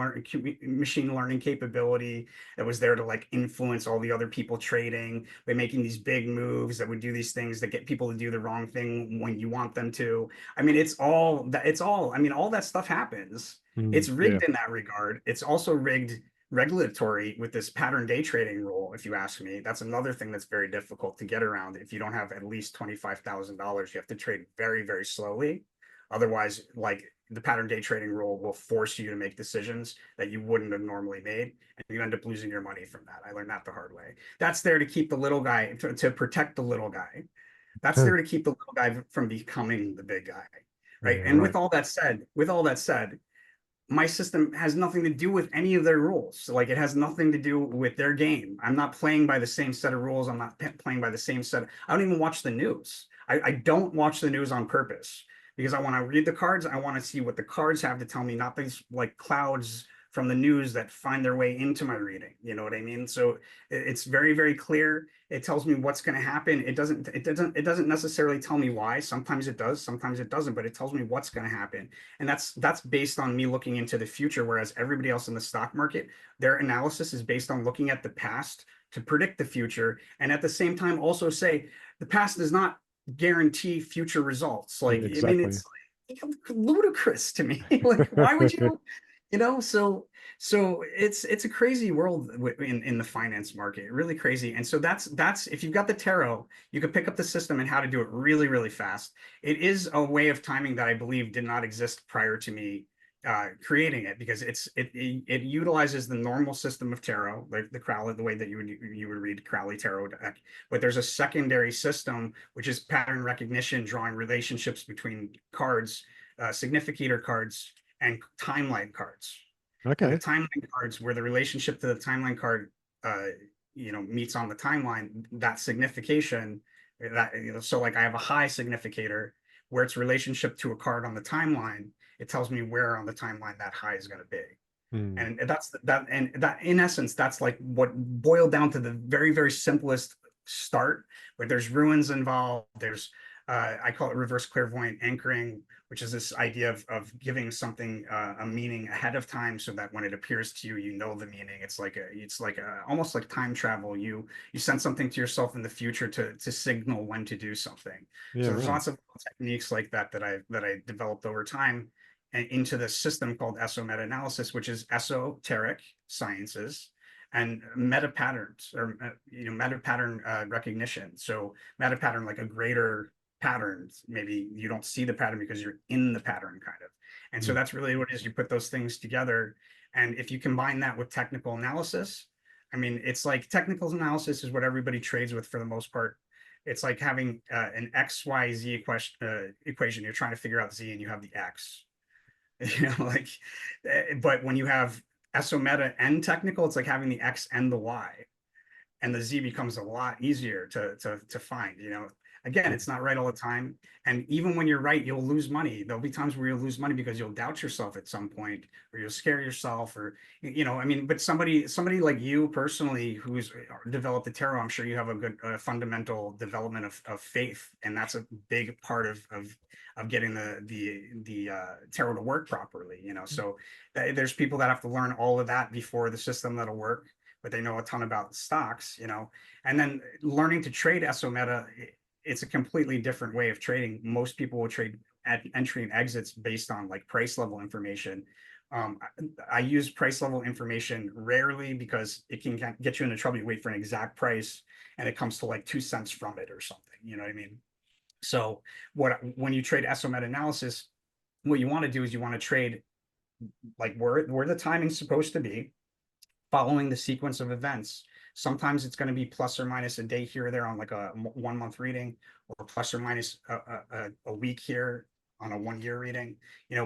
machine learning capability that was there to like influence all the other people trading by making these big moves that would do these things that get people to do the wrong thing when you want them to. I mean, I mean, all that stuff happens. Mm. It's Yeah. rigged in that regard. It's also rigged regulatory with this pattern day trading rule, if you ask me. That's another thing that's very difficult to get around. If you don't have at least $25,000, you have to trade very, very slowly. Otherwise, like the pattern day trading rule will force you to make decisions that you wouldn't have normally made, and you end up losing your money from that. I learned that the hard way. That's there to keep the little guy, to protect the little guy. That's there to keep the little guy from becoming the big guy, right? Yeah, And right. with all that said, my system has nothing to do with any of their rules. So, like, it has nothing to do with their game. I'm not playing by the same set of rules. I'm not playing by the same set. I don't even watch the news. I don't watch the news on purpose because I want to read the cards. I want to see what the cards have to tell me, not these like clouds from the news that find their way into my reading. You know what I mean? So it's very, very clear. It tells me what's going to happen. It doesn't necessarily tell me why. Sometimes it does, sometimes it doesn't, but it tells me what's going to happen. And that's based on me looking into the future, whereas everybody else in the stock market, their analysis is based on looking at the past to predict the future, and at the same time also say the past does not guarantee future results. Yeah, Like, I mean, exactly. it's like ludicrous to me. Like, why would you, so it's a crazy world in the finance market, really crazy. And so that's if you've got the tarot, you could pick up the system and how to do it really, really fast. It is a way of timing that I believe did not exist prior to me creating it, because it utilizes the normal system of tarot, like the Crowley, the way that you would read Crowley tarot deck. But there's a secondary system which is pattern recognition, drawing relationships between cards, significator cards, and timeline cards. And the Okay. timeline cards, where the relationship to the timeline card, meets on the timeline, that signification, so like I have a high significator where its relationship to a card on the timeline, it tells me where on the timeline that high is going to be. Mm. And that in essence, that's like what boiled down to the very, very simplest start, where there's ruins involved. There's I call it reverse clairvoyant anchoring, which is this idea of giving something a meaning ahead of time, so that when it appears to you, you know the meaning. It's like almost like time travel. You send something to yourself in the future to signal when to do something. Yeah, So there's right. lots of techniques like that that I developed over time, and into this system called Eso-Meta Analysis, which is esoteric sciences and meta patterns, or meta pattern recognition. So meta pattern, like a greater patterns. Maybe you don't see the pattern because you're in the pattern kind of. And so that's really what it is. You put those things together. And if you combine that with technical analysis, I mean, it's like technical analysis is what everybody trades with for the most part. It's like having an XYZ equation. You're trying to figure out Z and you have the X. Like, but when you have Eso-Meta and technical, it's like having the X and the Y, and the Z becomes a lot easier to find. Again, it's not right all the time, and even when you're right, you'll lose money. There'll be times where you'll lose money because you'll doubt yourself at some point, or you'll scare yourself, or I mean, but somebody like you personally who's developed the tarot, I'm sure you have a good fundamental development of faith, and that's a big part of getting the tarot to work properly. So there's people that have to learn all of that before the system that'll work, but they know a ton about stocks, and then learning to trade Eso-Meta. It's a completely different way of trading. Most people will trade at entry and exits based on like price level information. I use price level information rarely because it can get you into trouble. You wait for an exact price and it comes to like 2 cents from it or something. You know what I mean? So when you trade Eso-Meta analysis, what you want to do is you want to trade like where the timing's supposed to be, following the sequence of events. Sometimes it's going to be plus or minus a day here or there on like a 1 month reading, or plus or minus a week here on a 1 year reading,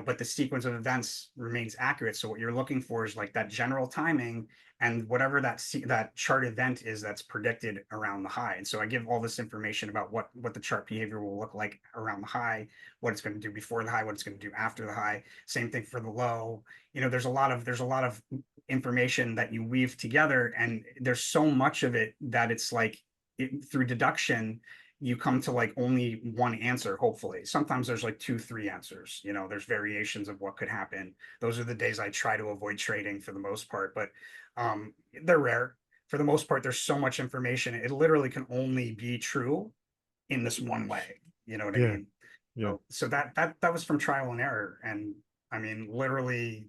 but the sequence of events remains accurate. So what you're looking for is like that general timing and whatever that chart event is that's predicted around the high. And so I give all this information about what the chart behavior will look like around the high, what it's going to do before the high, what it's going to do after the high. Same thing for the low. There's a lot of information that you weave together, and there's so much of it that it's like through deduction you come to like only one answer. Hopefully sometimes there's like 2-3 answers. There's variations of what could happen. Those are the days I try to avoid trading for the most part, but they're rare. For the most part, there's so much information, it literally can only be true in this one way. You know what I mean? So that was from trial and error. And I mean, literally,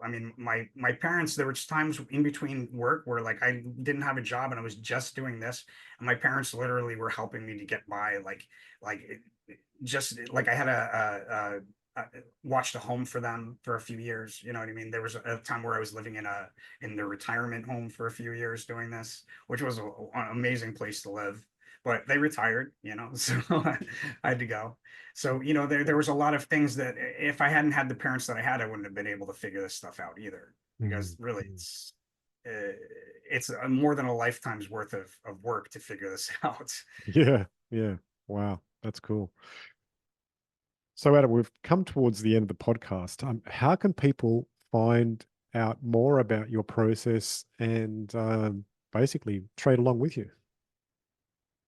I mean, my parents, there were times in between work where like I didn't have a job and I was just doing this, and my parents literally were helping me to get by. Just like I had watched a home for them for a few years. You know what I mean? There was a time where I was living in the retirement home for a few years doing this, which was an amazing place to live. But they retired, so I had to go. So, there was a lot of things that if I hadn't had the parents that I had, I wouldn't have been able to figure this stuff out either. Because really, it's more than a lifetime's worth of work to figure this out. Yeah. Wow, that's cool. So Adam, we've come towards the end of the podcast. How can people find out more about your process and basically trade along with you?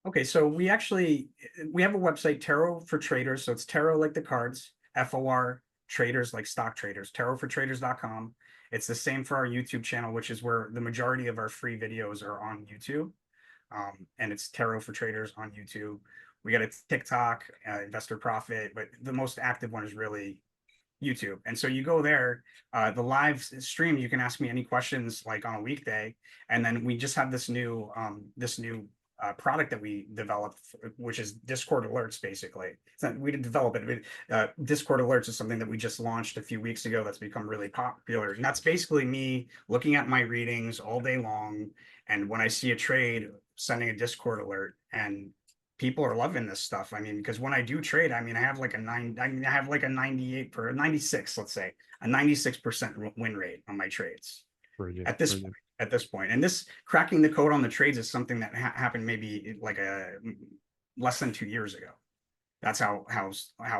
Okay, so we have a website, TarotForTraders. So it's tarot like the cards, FOR traders like stock traders, TarotForTraders.com. It's the same for our YouTube channel, which is where the majority of our free videos are on YouTube. And it's TarotForTraders on YouTube. We got a TikTok, Investor Profit, but the most active one is really YouTube. And so you go there, the live stream, you can ask me any questions like on a weekday. And then we just have this new product that we developed, which is Discord alerts. Basically, we didn't develop it. Discord alerts is something that we just launched a few weeks ago that's become really popular, and that's basically me looking at my readings all day long, and when I see a trade, sending a Discord alert. And people are loving this stuff. I mean, because when I do trade, I mean, I have like a 96, let's say a 96% win rate on my trades. Brilliant. At this point. And this cracking the code on the trades is something that happened maybe like less than 2 years ago. That's how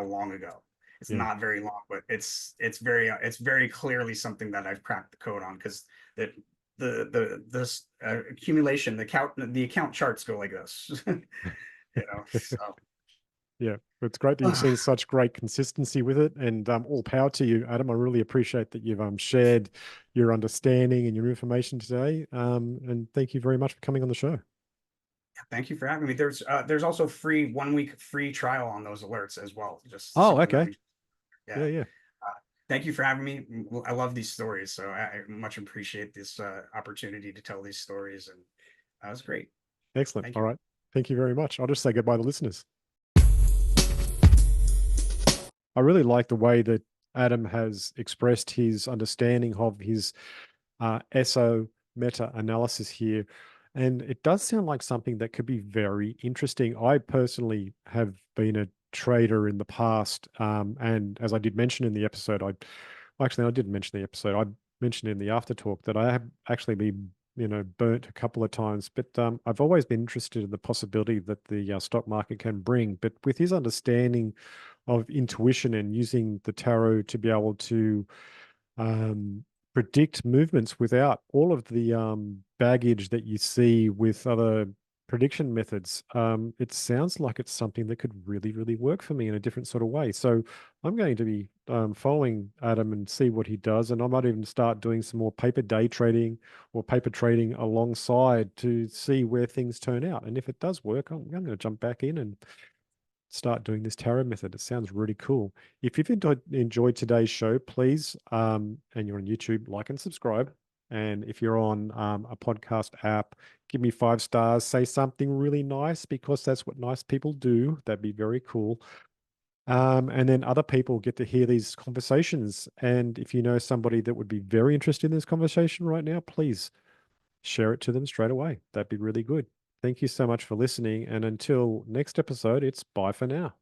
long ago. It's not very long, but it's very clearly something that I've cracked the code on, because the accumulation, the account charts go like this. So. Yeah, it's great that you've seen such great consistency with it, and all power to you, Adam. I really appreciate that you've shared your understanding and your information today. And thank you very much for coming on the show. Thank you for having me. There's also 1 week free trial on those alerts as well. Okay. Yeah. Thank you for having me. I love these stories, so I much appreciate this opportunity to tell these stories, and that was great. Excellent. All right. Thank you very much. I'll just say goodbye to listeners. I really like the way that Adam has expressed his understanding of his Eso-Meta Analysis here. And it does sound like something that could be very interesting. I personally have been a trader in the past. And as I did mention in the episode, I didn't mention the episode. I mentioned in the after talk that I have actually been, burnt a couple of times. But I've always been interested in the possibility that the stock market can bring. But with his understanding of intuition and using the tarot to be able to um, predict movements without all of the baggage that you see with other prediction methods. It sounds like it's something that could really, really work for me in a different sort of way. So I'm going to be following Adam and see what he does. And I might even start doing some more paper day trading or paper trading alongside to see where things turn out. And if it does work, I'm going to jump back in and start doing this tarot method. It sounds really cool. If you've enjoyed today's show, please, and you're on YouTube, like and subscribe. And if you're on a podcast app, give me 5 stars, say something really nice because that's what nice people do. That'd be very cool. And then other people get to hear these conversations. And if you know somebody that would be very interested in this conversation right now, please share it to them straight away. That'd be really good. Thank you so much for listening. And until next episode, it's bye for now.